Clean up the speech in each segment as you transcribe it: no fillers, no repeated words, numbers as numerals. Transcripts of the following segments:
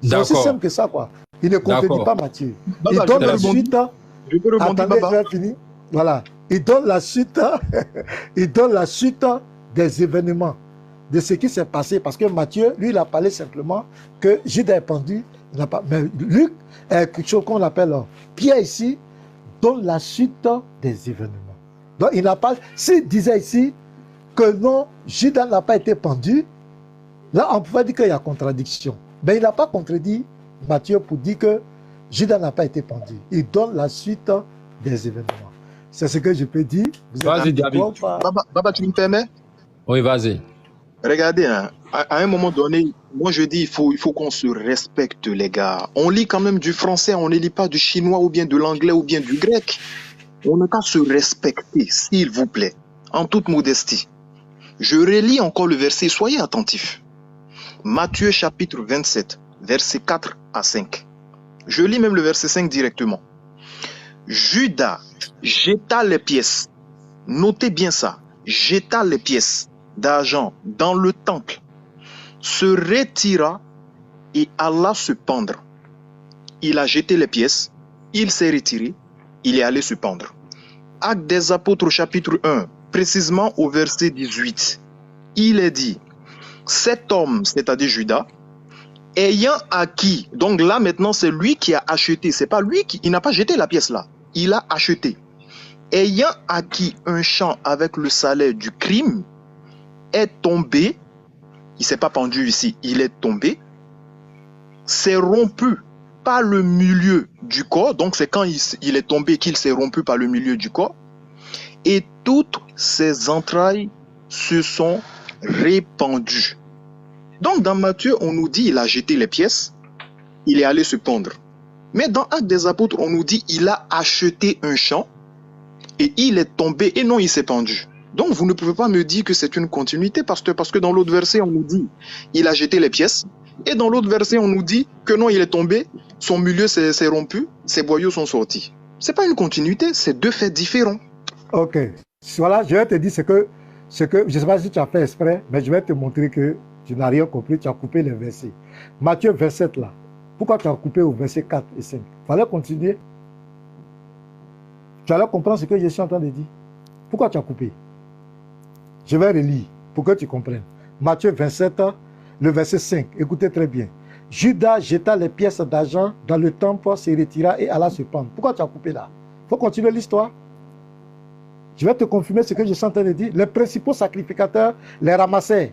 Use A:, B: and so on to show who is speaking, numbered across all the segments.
A: C'est aussi simple que ça, quoi. Il ne contredit pas Matthieu. Il donne la suite.
B: Je peux rebondir,
A: Attendez,
B: Baba.
A: je vais finir. Voilà. Il donne la suite. Il donne la suite des événements, de ce qui s'est passé. Parce que Matthieu, lui, il a parlé simplement que Judas est pendu. Il n'a pas... Mais Luc, quelque chose qu'on appelle Pierre ici, donne la suite des événements. Donc, il n'a pas... S'il disait ici que non, Judas n'a pas été pendu, là, on pouvait dire qu'il y a contradiction. Mais il n'a pas contredit Matthieu pour dire que Judas n'a pas été pendu. Il donne la suite des événements. C'est ce que je peux dire.
C: Vas-y, David.
B: Baba, tu me permets?
C: Oui, vas-y.
B: Regardez, hein, à un moment donné, moi je dis il faut qu'on se respecte, les gars. On lit quand même du français, on ne lit pas du chinois ou bien de l'anglais ou bien du grec. On n'a qu'à se respecter, s'il vous plaît, en toute modestie. Je relis encore le verset, soyez attentifs. Matthieu chapitre 27, versets 4 à 5. Je lis même le verset 5 directement. Judas jeta les pièces, notez bien ça, jeta les pièces d'argent dans le temple, se retira et alla se pendre. Il a jeté les pièces, il s'est retiré, il est allé se pendre. Actes des Apôtres chapitre 1, précisément au verset 18, il est dit, cet homme, c'est-à-dire Judas, ayant acquis, donc là maintenant c'est lui qui a acheté, c'est pas lui qui, il n'a pas jeté la pièce là, il a acheté. Ayant acquis un champ avec le salaire du crime, est tombé, il ne s'est pas pendu ici, il est tombé, s'est rompu par le milieu du corps, donc c'est quand il est tombé qu'il s'est rompu par le milieu du corps, et toutes ses entrailles se sont répandues. Donc dans Matthieu, on nous dit il a jeté les pièces, il est allé se pendre. Mais dans Actes des Apôtres, on nous dit il a acheté un champ et il est tombé et non il s'est pendu. Donc vous ne pouvez pas me dire que c'est une continuité parce que dans l'autre verset on nous dit il a jeté les pièces et dans l'autre verset on nous dit que non il est tombé, son milieu s'est rompu, ses boyaux sont sortis. C'est pas une continuité, c'est deux faits différents.
A: Ok, voilà, je vais te dire ce que je ne sais pas si tu as fait exprès, mais je vais te montrer que tu n'as rien compris, tu as coupé les versets. Matthieu 27 là, pourquoi tu as coupé au verset 4 et 5? Il fallait continuer. Tu allais comprendre ce que je suis en train de dire. Pourquoi tu as coupé? Je vais relire pour que tu comprennes. Matthieu 27, le verset 5. Écoutez très bien. Judas jeta les pièces d'argent dans le temple, se retira et alla se pendre. Pourquoi tu as coupé là? Il faut continuer l'histoire. Je vais te confirmer ce que je suis en train de dire. Les principaux sacrificateurs les ramassaient.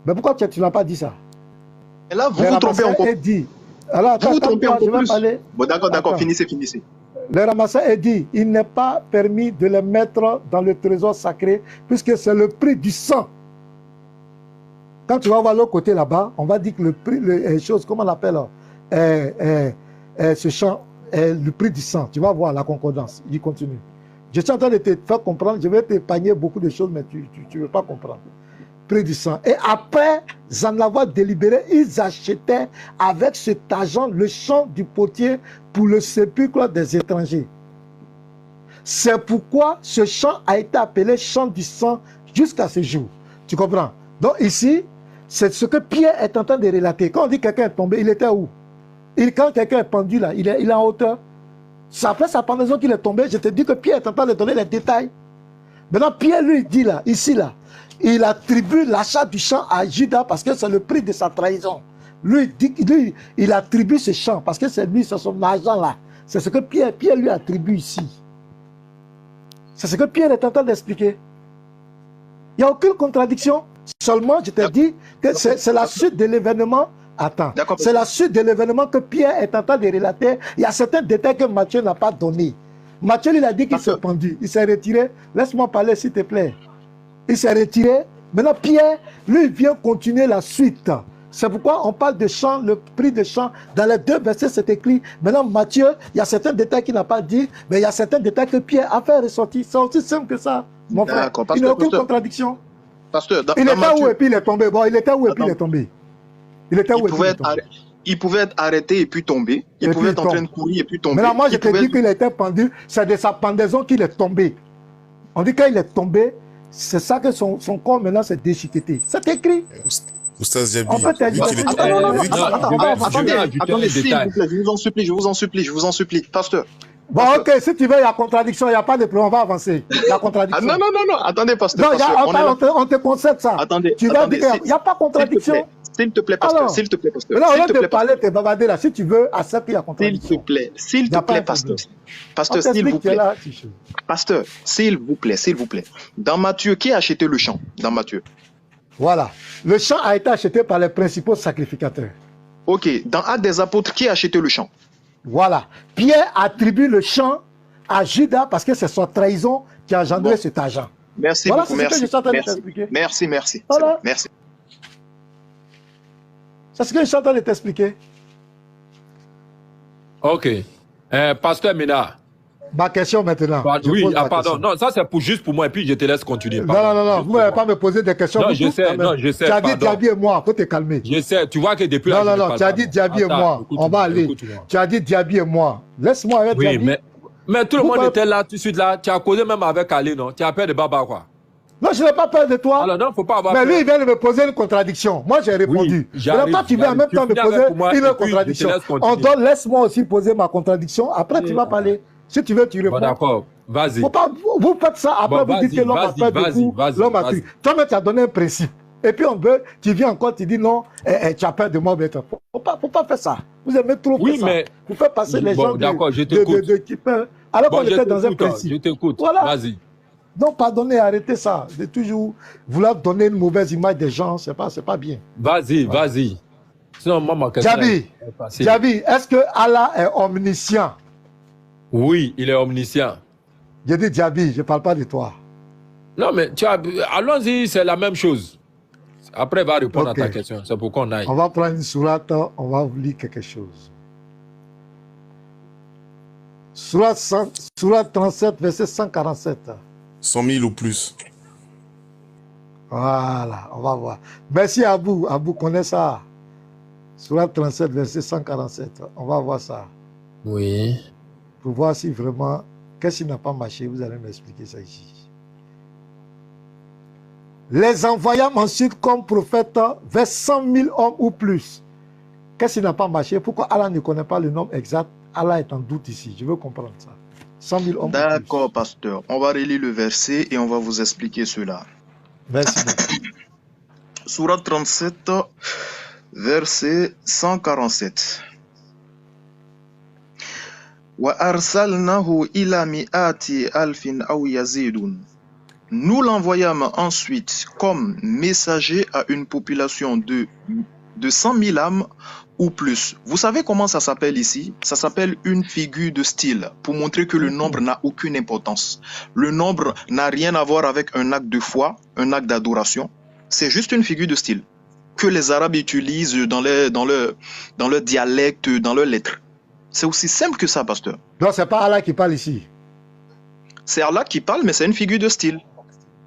A: Mais pourquoi tu n'as pas dit ça?
B: Et là, vous vous trompez encore.
A: Alors,
B: vous vous trompez encore plus. Bon, d'accord, finissez.
A: Le ramasseur est dit, il n'est pas permis de les mettre dans le trésor sacré, puisque c'est le prix du sang. Quand tu vas voir l'autre côté là-bas, on va dire que le prix, comment on appelle ce champ, le prix du sang. Tu vas voir la concordance. Il continue. Je suis en train de te faire comprendre, je vais t'épargner beaucoup de choses, mais tu ne veux pas comprendre. Prix du sang. Et après en avoir délibéré, ils achetaient avec cet argent le champ du potier pour le sépulcre des étrangers. C'est pourquoi ce champ a été appelé champ du sang jusqu'à ce jour. Tu comprends? Donc ici, c'est ce que Pierre est en train de relater. Quand on dit que quelqu'un est tombé, il était où? Quand quelqu'un est pendu là, il est en hauteur. C'est après sa pendaison qu'il est tombé. Je te dis que Pierre est en train de donner les détails. Maintenant, Pierre lui dit là, ici là, il attribue l'achat du champ à Judas parce que c'est le prix de sa trahison. Lui, il attribue ce champ parce que c'est lui, c'est son argent là. C'est ce que Pierre lui attribue ici. C'est ce que Pierre est en train d'expliquer. Il n'y a aucune contradiction. Seulement, je te dis que c'est la suite de l'événement. Attends, c'est la suite de l'événement que Pierre est en train de relater. Il y a certains détails que Matthieu n'a pas donnés. Matthieu, il a dit qu'il s'est pendu. Il s'est retiré. Laisse-moi parler, s'il te plaît. Il s'est retiré. Maintenant, Pierre, lui, vient continuer la suite. C'est pourquoi on parle de champ, le prix de champ. Dans les deux versets, c'est écrit. Maintenant, Matthieu, il y a certains détails qu'il n'a pas dit, mais il y a certains détails que Pierre a fait ressortir. C'est aussi simple que ça, mon frère. Il n'y a aucune contradiction.
B: Pasteur,
A: il était où et puis il est tombé. Bon, il était où et puis il est tombé. Il était où et puis il est tombé.
B: Il pouvait être arrêté et puis tomber. Il pouvait être en train de courir et puis tomber.
A: Maintenant, moi, je te dis qu'il était pendu. C'est de sa pendaison qu'il est tombé. On dit qu'il est tombé. C'est ça que son corps maintenant s'est déchiqueté. C'est écrit.
D: Oustaz Diaby,
A: On peut
D: vu qu'il est...
B: Attends, non, non, non,
D: vu qu'il-
B: attendez, attendez, s'il vous plaît, je vous en supplie, je vous en supplie, pasteur.
A: Bon, ok, si tu veux, il y a contradiction, il n'y a pas de problème, on va avancer. Il y a
B: Ah,
A: contradiction.
B: non, non, non, non, attendez, pasteur,
A: Non,
B: pasteur, on est là.
A: on te concède ça.
B: Attendez,
A: Tu vas
B: attendez,
A: dire qu'il n'y a pas contradiction.
B: S'il te plaît, pasteur,
A: Alors,
B: s'il te plaît, pasteur.
A: Là, au
B: S'il
A: lieu
B: te
A: de
B: plaît,
A: parler,
B: pasteur.
A: t'es bavardé là. Si tu veux, accepte qu'il y a
B: S'il te
A: contradiction.
B: plaît, s'il
A: Y
B: te
A: a pas
B: plaît,
A: un
B: pasteur.
A: problème.
B: Pasteur,
A: On
B: s'il
A: t'explique
B: vous
A: qu'il est
B: plaît.
A: là, Tichou.
B: Pasteur, s'il vous plaît, s'il vous plaît. Dans Matthieu, qui a acheté le champ? Dans Matthieu.
A: Voilà. Le champ a été acheté par les principaux sacrificateurs.
B: Ok, dans Actes des Apôtres, qui a acheté le champ?
A: Voilà. Pierre attribue le champ à Judas parce que c'est son trahison qui a engendré
B: Bon.
A: cet argent.
B: Merci
A: Voilà,
B: beaucoup,
A: c'est ce que
B: merci.
A: je suis en train de
B: Merci,
A: t'expliquer.
B: merci, merci.
A: Voilà.
B: C'est bon, merci.
A: C'est ce que je suis en train de t'expliquer.
C: Ok. Pasteur Ménard.
A: Ma question maintenant. Je
C: Oui,
A: pose ma
C: pardon.
A: question.
C: Non, ça c'est pour, juste pour moi et puis je te laisse continuer.
A: Non,
C: Pardon.
A: non, non,
C: Juste
A: vous
C: pour
A: ne
C: moi.
A: pas me poser des questions.
C: Non,
A: vous
C: je
A: tous,
C: sais,
A: quand même.
C: non, je sais,
A: Tu as dit
C: pardon.
A: Diaby et moi, faut te calmer.
C: Je sais, tu vois que depuis
A: Non,
C: là, je
A: non,
C: ne
A: non,
C: parle
A: tu as
C: pas.
A: dit Diaby et
C: Attends,
A: moi.
C: écoute-moi,
A: On va aller.
C: écoute-moi.
A: Tu as dit Diaby et moi. Laisse-moi avec
C: Oui,
A: Diaby.
C: mais tout le
A: Vous
C: monde
A: parlez-
C: était là tout de suite là. Tu as causé même avec Ali, non? Tu as peur de Baba, quoi.
A: Non, je n'ai pas peur de toi.
C: Alors non, faut pas avoir
A: Mais
C: peur.
A: lui, il vient de me poser une contradiction. Moi, j'ai répondu.
C: j'arrive,
A: Maintenant, tu viens en
C: j'arrive.
A: même
C: Tu
A: temps me
C: finis avec
A: poser
C: moi, et
A: une
C: puis je te
A: contradiction.
C: laisse continuer.
A: On donne, laisse-moi aussi poser ma contradiction. Après, tu vas parler. Si tu veux, tu réponds.
C: Bon, d'accord. Vas-y.
A: Faut pas, vous faites ça, après
C: Bon,
A: vous dites que l'homme a
C: vas-y,
A: peur de
C: vas-y,
A: tout,
C: vas-y,
A: l'homme a
C: vas-y.
A: tout. Toi-même, tu as donné un principe. Et puis on veut, tu viens encore, tu dis non, tu as peur de moi. Faut pas faire ça. Vous aimez trop
C: Oui,
A: faire ça.
C: mais-
A: Vous faites passer les
C: Bon,
A: gens
C: d'accord, je t'écoute.
A: qui peuvent. Alors
C: Bon,
A: qu'on
C: je
A: était dans un
C: t'écoute,
A: principe.
C: je t'écoute.
A: Voilà.
C: Vas-y.
A: Donc, pardonnez, arrêtez ça. De toujours vouloir donner une mauvaise image des gens, c'est pas bien.
C: Vas-y, vas-y. Sinon, moi, ma question
A: Diaby,
C: est facile.
A: Diaby, est-ce que Allah est omniscient?
C: Oui, il est omniscient.
A: Je dis Diaby, je ne parle pas de toi.
C: Non, mais tu as... allons-y, c'est la même chose. Après, il va répondre
A: Ok.
C: à ta question. C'est pour qu'on aille.
A: On va prendre une sourate, on va vous lire quelque chose. Sourate 37, verset 147.
D: 100 000 ou plus.
A: Voilà, on va voir. Merci à vous. Abou connaît ça. Sourate 37, verset 147. On va voir ça.
C: Oui.
A: Pour voir si vraiment, qu'est-ce qui n'a pas marché, vous allez m'expliquer ça ici. Les envoyâmes ensuite comme prophètes vers 100 000 hommes ou plus. Qu'est-ce qui n'a pas marché? Pourquoi Allah ne connaît pas le nombre exact? Allah est en doute ici. Je veux comprendre ça. 100 000 hommes ou plus.
B: D'accord, pasteur. On va relire le verset et on va vous expliquer cela.
A: Merci.
B: Sourate 37, verset 147. Wa arsalnahu ila mi'ati alfin aw yazidun. Nous l'envoyâmes ensuite comme messager à une population de 100 000 âmes ou plus. Vous savez comment ça s'appelle ici? Ça s'appelle une figure de style pour montrer que le nombre n'a aucune importance. Le nombre n'a rien à voir avec un acte de foi, un acte d'adoration. C'est juste une figure de style que les Arabes utilisent dans leur dialecte, dans leurs lettres. C'est aussi simple que ça, pasteur.
A: Donc, ce n'est pas Allah qui parle ici.
B: C'est Allah qui parle, mais c'est une figure de style.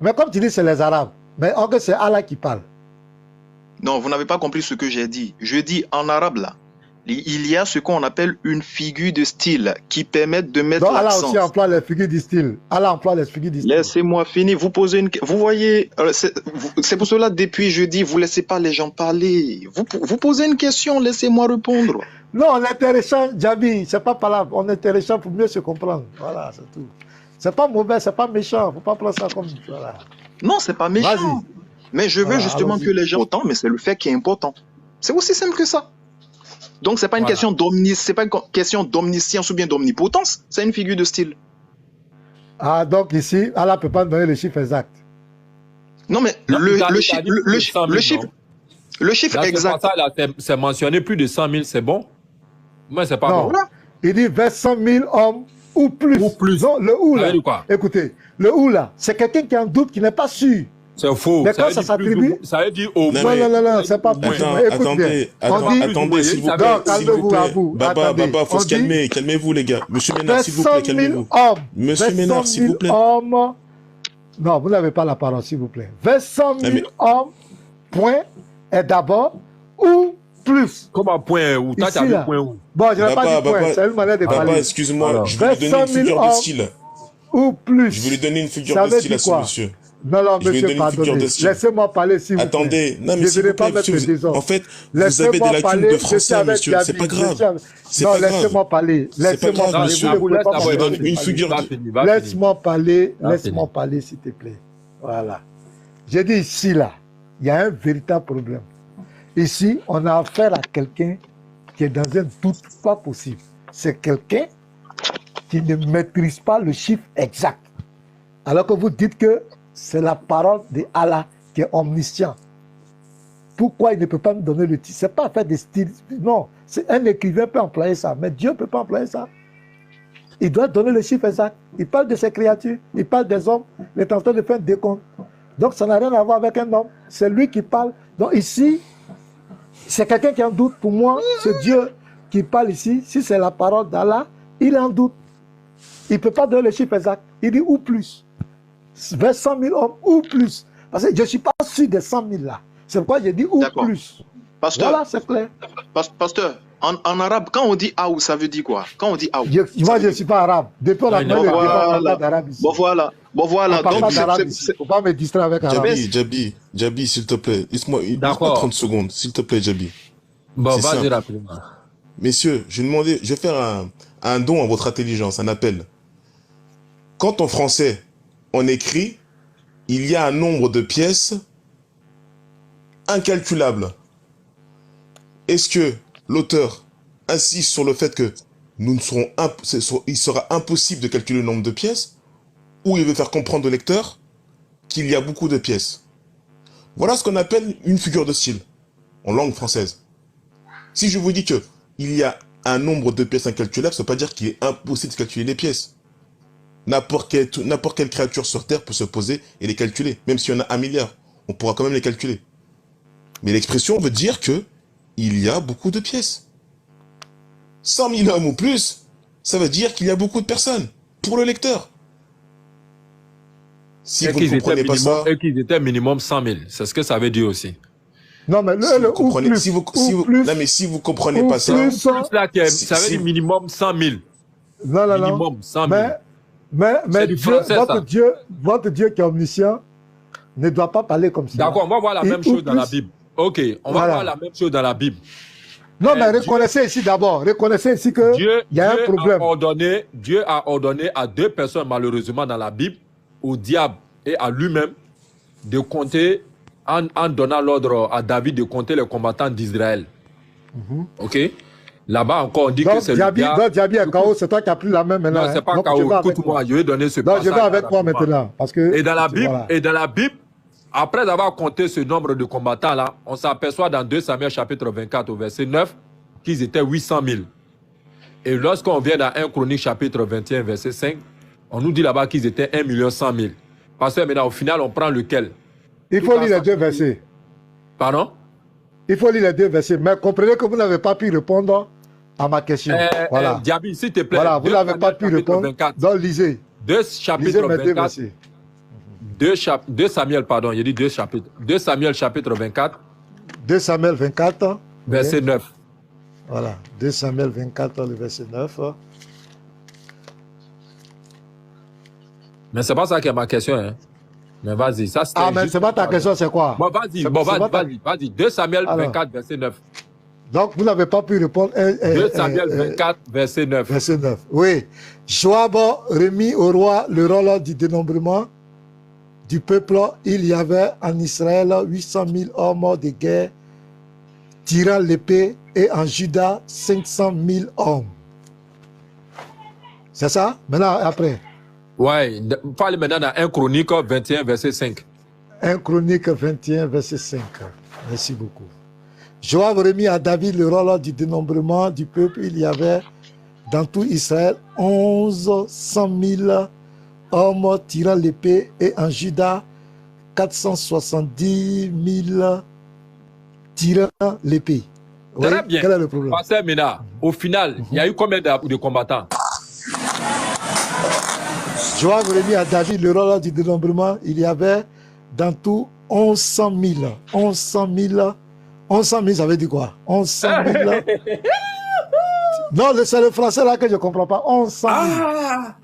A: Mais comme tu dis, c'est les Arabes. Mais en fait, c'est Allah qui parle.
B: Non, vous n'avez pas compris ce que j'ai dit. Je dis en arabe là, il y a ce qu'on appelle une figure de style qui permet de mettre
A: Donc, Allah
B: l'accent.
A: aussi emploie les figures du style. Allah emploie les figures du style.
B: Laissez-moi finir. Vous posez une. Vous voyez, c'est pour cela depuis jeudi, vous laissez pas les gens parler. Vous posez une question, laissez-moi répondre.
A: Non, on est intéressant, Diaby. C'est pas palabre. On est intéressant pour mieux se comprendre. Voilà, c'est tout. C'est pas mauvais, c'est pas méchant. Faut pas prendre ça comme. Voilà.
B: Non, c'est pas méchant.
A: Vas-y.
B: Mais je veux
A: Voilà,
B: justement
A: allons-y.
B: que les gens autant, mais c'est le fait qui est important. C'est aussi simple que ça. Donc c'est pas une
C: Voilà.
B: question c'est pas une question d'omniscience ou bien d'omnipotence, c'est une figure de style.
A: Ah, donc ici, Allah ne peut pas donner le chiffre exact.
B: Non mais
C: Non,
B: le
C: t'as dit
B: chiffre
C: plus de 100 000,
B: le chiffre
C: Dans ce
B: exact.
C: passage là, c'est mentionné plus de 100 000, c'est bon? Moi, c'est pas
A: Non.
C: bon.
B: Voilà.
A: Il dit vers 100 000 hommes ou plus.
C: Ou plus.
A: Non, le ou
C: Ça
A: là.
C: veut dire quoi?
A: Écoutez, le ou là, c'est quelqu'un qui a un doute, qui n'est pas sûr.
C: C'est faux.
A: Mais
C: Ça
A: quand
C: veut
A: ça
C: dire plus
A: s'attribue-
C: ou- ça veut dire au
D: Non,
C: moins.
A: Non, non, c'est pas plus.
D: Attends,
A: Écoute
D: attendez,
A: bien. On dit,
D: attendez, s'il vous
C: Non,
D: plaît, s'il vous
A: calmez-vous,
D: plaît.
A: Abou,
D: Baba,
A: attendez.
D: Baba, faut
A: On
D: se
A: dit-
D: calmer, calmez-vous les gars. Monsieur Ménard,
A: vers
D: s'il vous
A: 100
D: plaît,
A: 000
D: calmez-vous.
A: hommes.
D: Monsieur
A: vers
D: Ménard,
A: 100
D: s'il vous
A: 000
D: plaît.
A: hommes. Non, vous n'avez pas la parole, s'il vous plaît. Vers 100 000
D: mais-
A: hommes, point, est d'abord, ou plus.
C: Comment point où? Toi,
A: Ici,
C: tu as vu
A: là.
C: point où?
A: Bon, je n'ai pas
D: Baba,
A: dit point,
D: Baba,
A: c'est une manière de
D: Baba,
A: parler.
D: excuse-moi,
C: Alors.
D: je vais lui donner une
A: 100 000
D: figure de
A: hommes.
D: style.
A: Ou plus.
D: Je vais lui donner une figure
A: Ça
D: de
A: veut
D: style à
A: dire
D: ce
A: quoi?
D: monsieur.
A: Non, non,
D: Je vais
A: monsieur,
D: donner une figure
A: pardonnez.
D: de style.
A: Laissez-moi parler, s'il vous plaît.
D: Attendez, non mais
A: Je
D: s'il
A: ne vais
D: vous
A: pas
D: plaît,
A: mettre
D: monsieur,
A: le désordre.
D: en fait, vous avez des
A: Laissez-moi
D: lacunes
A: parler,
D: de
A: je suis
D: français,
A: avec
D: monsieur, c'est
A: Gabi,
D: pas grave. C'est
A: Non,
D: pas grave.
A: laissez-moi parler.
D: C'est pas
A: Laissez-moi
D: grave,
A: parler.
D: monsieur.
A: Vous ne voulez pas
C: Je
D: Je vous donne
A: m'arrêter.
D: une figure de...
A: Laisse-moi parler,
C: Va
A: laisse-moi
C: finir.
A: parler, s'il te plaît. Voilà. J'ai dit ici, là, il y a un véritable problème. Ici, on a affaire à quelqu'un qui est dans un doute pas possible. C'est quelqu'un qui ne maîtrise pas le chiffre exact. Alors que vous dites que c'est la parole de Allah qui est omniscient. Pourquoi il ne peut pas me donner le titre? Ce n'est pas faire des styles. Non, un écrivain peut employer ça, mais Dieu ne peut pas employer ça. Il doit donner le chiffre exact. Il parle de ses créatures, il parle des hommes, il est en train de faire un décompte. Donc ça n'a rien à voir avec un homme. C'est lui qui parle. Donc ici, c'est quelqu'un qui en doute. Pour moi, ce Dieu qui parle ici, si c'est la parole d'Allah, il en doute. Il ne peut pas donner le chiffre exact. Il dit ou plus. Vers 100 000 hommes ou plus. Parce que je ne suis pas sûr des 100 000 là. C'est pourquoi j'ai dit ou
B: D'accord.
A: plus.
B: Pasteur,
A: Voilà, c'est clair.
B: pasteur, en arabe, quand on dit Aou, ça veut dire quoi? Quand on dit Aou.
A: Moi, je ne suis pas arabe. Depuis on a
C: Non,
A: parlé de
B: voilà.
A: débat d'arabe ici.
B: Bon voilà, bon voilà.
A: On parle
B: Donc
A: pas d'arabe
B: c'est-
A: ici. Il ne faut pas me distraire avec arabe.
D: Jabi, s'il te plaît. Laisse-moi
C: D'accord.
D: 30 secondes, s'il te plaît, Jabi.
C: Bon,
D: C'est
C: vas-y
D: simple.
C: rapidement.
D: Messieurs, je vais faire un don à votre intelligence, un appel. Quand en français, on écrit, il y a un nombre de pièces incalculable. Est-ce que l'auteur insiste sur le fait que il sera impossible de calculer le nombre de pièces, ou il veut faire comprendre au lecteur qu'il y a beaucoup de pièces? Voilà ce qu'on appelle une figure de style, en langue française. Si je vous dis que il y a un nombre de pièces incalculable, ça ne veut pas dire qu'il est impossible de calculer les pièces. N'importe quelle créature sur Terre peut se poser et les calculer. Même s'il y en a 1 milliard, on pourra quand même les calculer. Mais l'expression veut dire que il y a beaucoup de pièces. 100 000 hommes ou plus, ça veut dire qu'il y a beaucoup de personnes. Pour le lecteur. Si
C: Et
D: vous ne comprenez pas ça...
C: et qu'ils étaient minimum 100 000. C'est ce que ça veut dire aussi.
A: Non, mais
D: Si vous
A: le ou
D: comprenez,
A: plus.
D: si vous,
A: ou
D: si vous-
A: plus.
D: non, mais si vous comprenez
A: ou
D: pas ça,
A: plus.
C: Plus là,
D: Si-
C: ça veut
D: si-
C: dire minimum 100 000.
A: Non, non, non.
C: Minimum 100 000.
A: Mais
C: C'est du français, ça.
A: votre Dieu qui est omniscient ne doit pas parler comme ça.
C: D'accord, on va voir la
A: Et
C: même
A: ou
C: chose dans la
A: plus.
C: Bible. Ok, on va
A: Voilà.
C: voir la même chose dans la Bible.
A: Non, mais
C: Dieu-
A: reconnaissez ici d'abord. Reconnaissez ici qu'il y a un problème.
C: Dieu a ordonné à 2 personnes, malheureusement, dans la Bible, au diable et à lui-même, de compter, en donnant l'ordre à David de compter les combattants d'Israël. Ok? Là-bas encore, on dit que
A: Donc,
C: c'est le
A: Diaby
C: diable.
A: est KO, c'est toi qui as pris la main maintenant.
C: Non, c'est
A: hein.
C: pas
A: Donc,
C: KO.
A: je vais avec
C: Écoute-moi,
A: moi.
C: je vais donner ce
A: Donc, je vais
C: passage
A: avec toi
C: rapidement.
A: maintenant. Parce que,
C: Et dans la Bible,
A: voilà.
C: après avoir compté ce nombre de combattants là, on s'aperçoit dans 2 Samuel chapitre 24 au verset 9 qu'ils étaient 800 000. Et lorsqu'on vient dans 1 Chronique chapitre 21 verset 5, on nous dit là-bas qu'ils étaient 1 100 000. Parce que maintenant au final on prend lequel?
A: Il faut lire les 2 versets.
C: Pardon?
A: Il faut lire les 2 versets. Mais comprenez que vous n'avez pas pu répondre à ma question. Voilà.
C: Diaby, s'il te plaît.
A: Voilà, vous
C: 2
A: n'avez pas
C: Samuel
A: pu
C: chapitre
A: répondre.
C: 24.
A: Donc, lisez.
C: 2
A: Lisez
C: chapitre
A: mes 2
C: 24.
A: versets.
C: 2 Samuel, pardon, il dit 2 chapitres. 2 Samuel chapitre 24,
A: 2 Samuel 24.
C: verset
A: Oui.
C: 9.
A: Voilà. 2 Samuel 24, le verset 9.
C: Mais c'est pas ça qui est ma question, hein. Mais vas-y, ça c'était.
A: Ah, mais
C: juste-
A: c'est pas ta question, c'est quoi?
C: Bon, vas-y,
A: C'est-
C: bon,
A: c'est pas ta-
C: vas-y. 2 Samuel
A: Alors.
C: 24, verset 9.
A: Donc, vous n'avez pas pu répondre.
C: 2 Samuel 24, verset 9.
A: Verset 9. Oui. Joab remit au roi le rôle du dénombrement du peuple. Il y avait en Israël 800 000 hommes de guerre tirant l'épée et en Juda 500 000 hommes. C'est ça? Maintenant, après.
C: Ouais, parle maintenant dans 1 Chronique 21, verset 5.
A: 1 Chronique 21, verset 5. Merci beaucoup. Joab remit à David le rôle du dénombrement du peuple. Il y avait dans tout Israël 100 000 hommes tirant l'épée et en Juda 470 000 tirant l'épée.
C: Très bien.
A: Quel est le problème?
C: Pasteur Ménard, au final, il y a eu combien de combattants?
A: Joab remit à David le rôle du dénombrement. Il y avait dans tout 1100 000. 1100 000. 1100 000, ça veut dire quoi? 1100 000. Non, c'est le français là que je ne comprends pas. 1100 000.
C: Ah!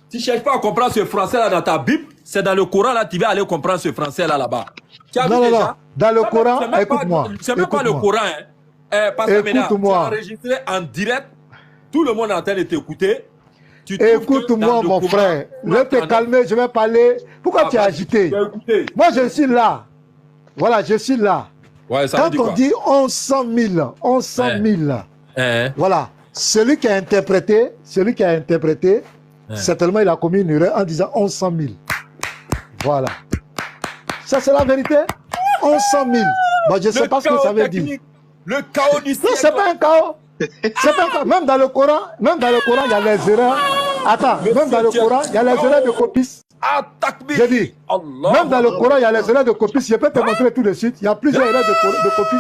C: Tu ne cherches pas à comprendre ce français là dans ta Bible? C'est dans le Coran, là, tu vas aller comprendre ce français-là, là-bas. Tu as vu
A: Non, non,
C: déjà?
A: non. Dans le Coran, écoute-moi.
C: C'est même pas le Coran, hein. Parce que maintenant, tu
A: Écoute-moi.
C: as enregistré en direct, tout le monde est en train de t'écouter. Tu trouves que
A: Écoute-moi,
C: dans le
A: mon
C: Coran,
A: frère. Je vais te calmer, je vais parler. Pourquoi tu es
C: vas-y,
A: agité?
C: tu as écouté.
A: Moi, je suis là. Voilà, je suis là.
C: Ouais, ça veut
A: Quand
C: dire
A: on
C: quoi?
A: dit 1100 000,
C: Hein?
A: voilà. Celui qui a interprété, certainement il a commis une erreur en disant 1100 000. Voilà. Ça, c'est la vérité. 1100 000. Bon, je ne sais pas ce que ça veut dire.
C: Le chaos du
A: Non,
C: ciel.
A: c'est pas un chaos. C'est pas un chaos. Même dans le Coran, il y a les erreurs. Attends, même dans le Coran, il y a les erreurs de copies.
C: Takbir.
A: J'ai dit,
C: Allah.
A: même dans le Coran, il y a les erreurs de copies. Je peux te montrer tout de suite. Il y a plusieurs erreurs de copies.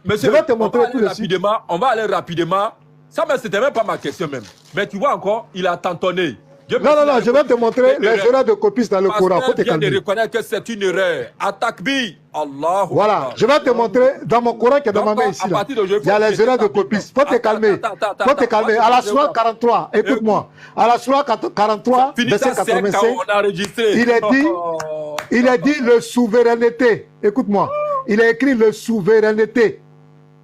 C: Monsieur,
A: Je vais te
C: on va
A: montrer
C: aller
A: tout de suite.
C: rapidement. On va aller rapidement. Ça, mais c'était même pas ma question même. Mais tu vois encore, il a tantonné.
A: Non, non, non, je vais te montrer les erreurs de copies dans le Coran. Faut te
C: vient de
A: calmer.
C: reconnaître que c'est une erreur. Atakbi. Allah.
A: Voilà, je vais te montrer dans mon Coran qui est dans ma main ici. Là. Il y a les erreurs de copies. Faut te calmer. Faut te calmer. À la Sourate 43, écoute-moi. À la Sourate 43, verset 85, il est dit le souveraineté. Écoute-moi. Il a écrit le souveraineté.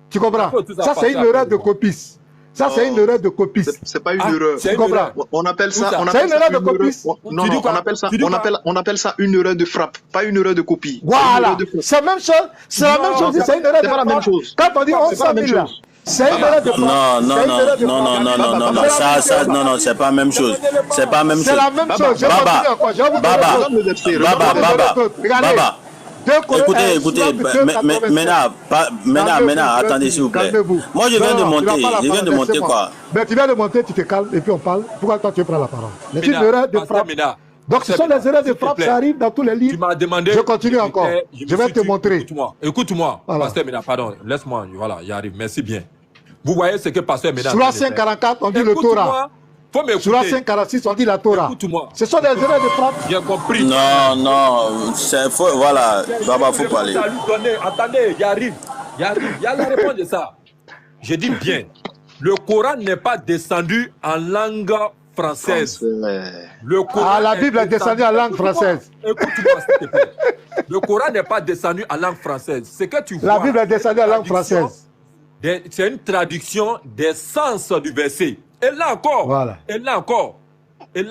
A: Tu comprends? Ça, c'est une erreur de copies. Ça, c'est une erreur de copies.
B: C'est pas une erreur.
A: Tu comprends?
B: On appelle ça,
A: c'est une erreur de copie.
B: Non, non, on appelle ça une erreur de frappe, pas une erreur de copie.
A: Voilà. C'est la même chose. C'est la même chose. C'est une erreur de
B: pas la même
A: frappe.
B: chose.
A: Quand on dit 1100 000 là, c'est une erreur de frappe.
E: Non, c'est pas la même chose. C'est pas la même chose.
A: C'est la même chose. Je continue encore. Je vais vous donner
E: Baba. Écoutez, maintenant, attendez s'il vous plaît. Moi, je viens de monter quoi?
A: Mais tu viens de monter, tu te calmes et puis on parle. Pourquoi toi tu prends la parole? C'est une erreur de frappe. Donc ce sont des erreurs de frappe, ça arrive dans tous les livres.
C: Tu m'as demandé.
A: Je continue encore. Je vais te montrer.
C: Écoute-moi.
A: Voilà.
C: Pasteur Mena, pardon. Laisse-moi. Voilà, il arrive. Merci bien. Vous voyez ce que Pasteur Mena.
A: Sur la 544, on dit le Torah.
C: Faut m'écouter.
A: Sur la 546, on dit la Torah.
C: Écoute-moi.
A: Ce sont des erreurs de frappe.
C: J'ai compris.
E: Non, c'est faux. Voilà, Baba, faut parler.
C: Attendez, il arrive. Il y a la réponse de ça. Je dis bien. Le Coran n'est pas descendu en langue française. Le Coran
A: la Bible est descendue en langue française.
C: Écoute-moi, s'il te plaît. Le Coran n'est pas descendu en langue française. Ce que tu vois.
A: La Bible est descendue en langue française.
C: C'est une traduction des sens du verset. Et là encore,
A: voilà.
C: Et là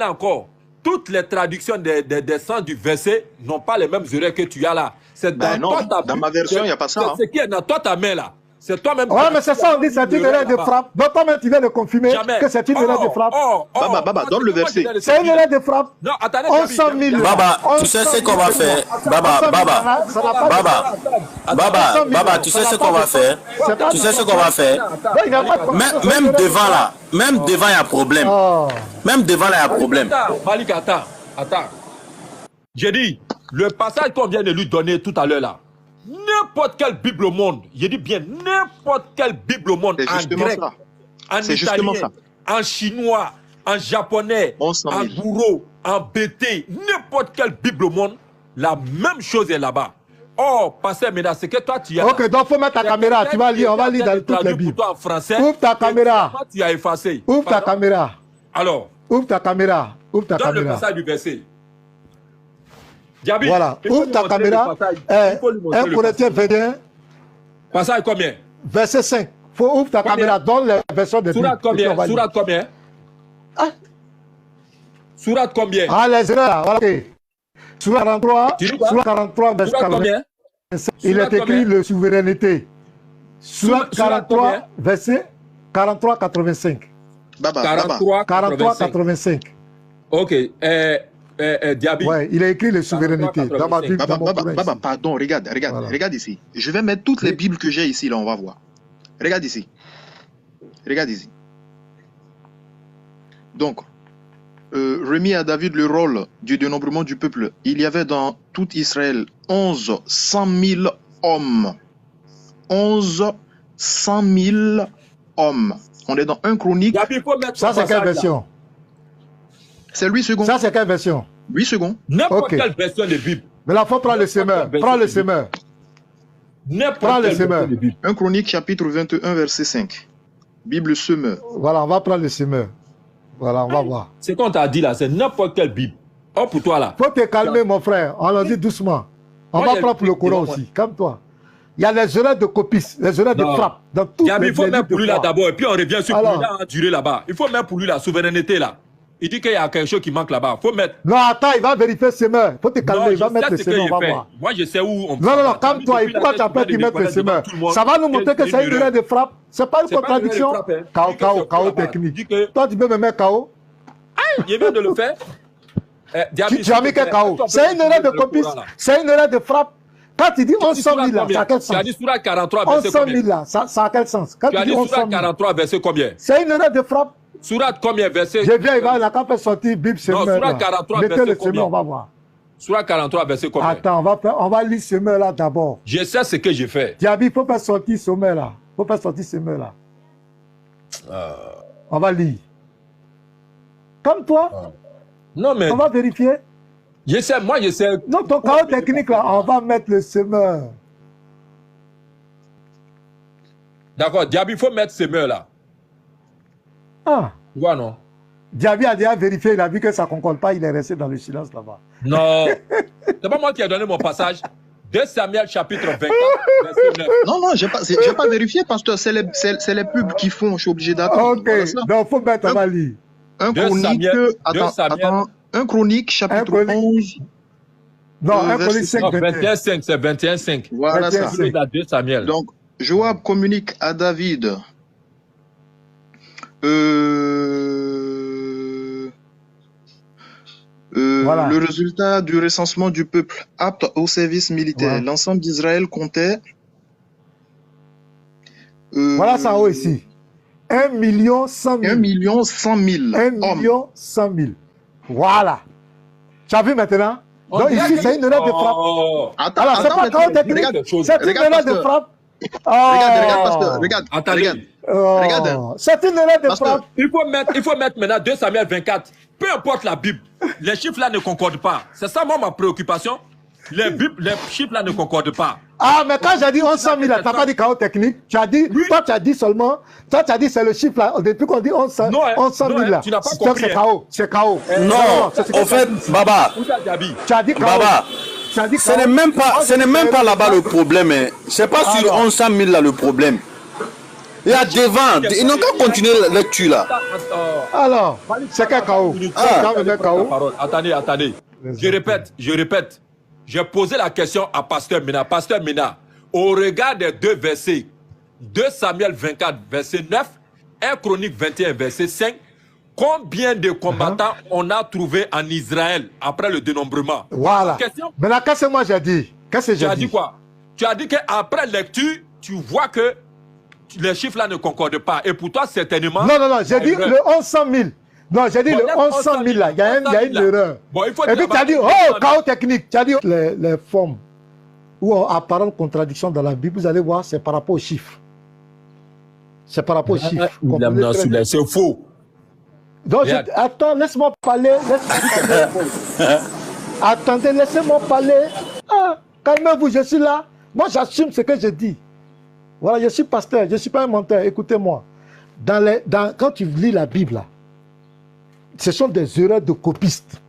C: encore, toutes les traductions des sens du verset n'ont pas les mêmes erreurs que tu as là. C'est
B: dans ma version, il n'y a pas ça.
C: C'est ce qui est dans toi, ta main là. C'est toi-même.
A: Ouais, mais c'est ça, on dit c'est une erreur de frappe. Donc toi-même, tu viens de confirmer que c'est une erreur de frappe.
B: Baba, donne le verset.
A: C'est une erreur de frappe.
C: Non, attendez.
A: 1100 000.
E: Baba, tu sais ce qu'on va faire. Baba, tu sais ce qu'on va faire. Tu sais ce qu'on va faire. Même devant là, il y a problème. Même devant là, il y a problème.
C: Malik, attends. J'ai dit, le passage qu'on vient de lui donner tout à l'heure là, n'importe quelle Bible au monde, je dis bien n'importe quelle Bible au monde, en grec, en italien, en chinois, en japonais, en gouro, en BT, n'importe quelle Bible au monde, la même chose est là-bas. Oh, pasteur Mena, c'est que toi tu as...
A: Ok, donc faut mettre ta caméra, tu vas lire, on va lire dans toutes les Bibles.
C: En français,
A: ouvre ta caméra.
C: Tu as effacé.
A: Ouvre ta caméra.
C: Alors,
A: ouvre ta caméra.
C: Dans le passage du verset. Diaby,
A: voilà, ouvre ta caméra. 1 Corinthiens 21.
C: Passage combien?
A: Verset 5. Faut ouvre ta caméra dans les versions de Bible.
C: Sourate combien? Sourate combien?
A: Ah, les erreurs, voilà. Sourate 43, verset 45. Il est écrit le souveraineté. Sourate 43, verset 43-85. 43-85.
C: Ok. Diaby.
A: Ouais, il a écrit les souverainetés dans ma Bible.
B: Baba, pardon, regarde ici. Je vais mettre toutes les Bibles que j'ai ici, là, on va voir. Regarde ici. Donc, remis à David le rôle du dénombrement du peuple, il y avait dans tout Israël 100 000 hommes. 100 000 hommes. On est dans 1 Chronique.
A: Ça, c'est quelle version?
B: C'est 8 secondes.
A: Ça, c'est quelle version?
B: 8 secondes.
C: N'importe quelle version de Bible.
A: Mais là, il faut prendre le semeur. Prends le semeur. Prends le semeur.
B: 1 Chronique, chapitre 21, verset 5. Bible semeur.
A: Voilà, on va prendre le semeur. Voilà, on va voir.
C: Ce qu'on t'a dit là, c'est n'importe quelle Bible. Oh, pour toi là.
A: Faut te calmer, mon frère. On l'a dit doucement. On va prendre pour le Coran aussi. Calme-toi. Il y a les erreurs de copies, les erreurs de frappe. Dans toutes les
C: il faut mettre pour lui là d'abord, et puis on revient sur
A: Alors,
C: lui là, à durer là-bas. Il faut mettre pour lui la souveraineté là. Il dit qu'il y a quelque chose qui manque là-bas. Faut mettre.
A: Non, attends, il va vérifier ses mains. Faut te calmer, il va mettre les semeurs, on va voir.
C: Moi, je sais où on.
A: Non, calme-toi. Pourquoi tu as peur qu'il mette les semeurs? Ça va nous montrer que c'est une erreur de frappe. C'est pas une contradiction. KO technique. Toi, tu peux me mettre KO?
C: Il vient de le faire.
A: Tu as mis que KO. C'est une erreur de copie. C'est une erreur de frappe. Quand tu dis 1100 000 là, ça a quel sens?
C: Tu as dit Sourate 43 verset
A: 1100 000 là, ça a quel sens?
C: Tu as dit Sourate 43 verset combien?
A: C'est une erreur de frappe.
C: Sourate combien verset?
A: Je viens, il a qu'à faire sortir Bible semeur.
C: Non, Sourate 43
A: mettez le semeur, on va voir.
C: Sourate 43 verset combien?
A: Attends, on va lire semeur là d'abord.
C: Je sais ce que j'ai fait.
A: Diaby, il faut pas sortir semeur là. Il faut pas sortir semeur là. On va lire. Comme toi.
C: Non, mais.
A: On va vérifier.
C: Je sais, moi je sais.
A: Non, ton chaos technique là, on va mettre le semeur.
C: D'accord, Diaby, il faut mettre semeur là.
A: Ah.
C: Tu vois, non?
A: Diaby a déjà vérifié, il a vu que ça ne concorde pas, il est resté dans le silence là-bas.
C: Non. C'est pas moi qui ai donné mon passage. 2 Samuel chapitre 24, verset 9.
B: Non, j'ai pas vérifié, pasteur. C'est les pubs qui font, je suis obligé d'attendre.
A: Ok, donc il faut mettre, on va lire.
B: Un chronique, attends, un chronique, chapitre 11.
A: Non, un chronique 5,
C: 21-5, c'est 21-5.
B: Voilà
A: 21,
B: ça.
C: 2 Samuel.
B: Donc, Joab communique à David
A: voilà.
B: Le résultat du recensement du peuple apte au service militaire.
A: Voilà.
B: L'ensemble d'Israël comptait.
A: Voilà ça haut ici. 1 100 000.
B: 1 100 000.
A: 1 100 000. Voilà. Tu as vu maintenant? Donc ici, c'est une erreur de frappe.
B: Attends,
A: c'est pas chaos technique. C'est une erreur de frappe.
B: Regarde, pasteur. Regarde.
A: C'est une erreur de frappe.
C: Il faut mettre maintenant 2 Samuel 24. Peu importe la Bible, les chiffres là ne concordent pas. C'est ça, moi, ma préoccupation. Les chiffres là ne concordent pas.
A: Ah, mais quand j'ai dit 1100 000, tu n'as pas dit chaos technique. Tu as dit, toi, tu as dit seulement, toi, tu as dit c'est le chiffre là. Depuis qu'on dit 1100 000 là.
C: Tu n'as pas compris.
A: C'est chaos. C'est chaos.
E: Non, au fait, Baba.
A: Tu as dit chaos.
E: Baba. Ce n'est même pas là-bas le problème. C'est pas sur 1100 000 là le problème. Il y a devant. Ils n'ont qu'à continuer la lecture là.
A: Alors, c'est quel chaos?
C: Attendez. Je répète. J'ai posé la question à Pasteur Mina. Pasteur Mina, au regard des 2 versets, 2 Samuel 24, verset 9, 1 Chronique 21, verset 5, combien de combattants on a trouvé en Israël après le dénombrement?
A: Voilà. Maintenant, qu'est-ce que moi j'ai dit? Qu'est-ce que j'ai dit?
C: Tu as dit quoi? Tu as dit qu'après lecture, tu vois que les chiffres là ne concordent pas. Et pour toi, certainement...
A: Non, j'ai dit le 1100 000. Non, j'ai dit le 1100 000 là. Il y a une erreur.
C: Bon, il faut
A: et puis tu as dit, chaos technique. Tu as dit les formes où on apparente contradiction dans la Bible, vous allez voir, c'est par rapport aux chiffres. C'est par rapport aux chiffres.
C: C'est faux.
A: Donc, attends, laisse-moi parler. Attendez, laissez-moi parler. Ah, calmez-vous, je suis là. Moi, j'assume ce que je dis. Voilà, je suis pasteur, je ne suis pas un menteur. Écoutez-moi. Quand tu lis la Bible, là, ce sont des erreurs de copistes.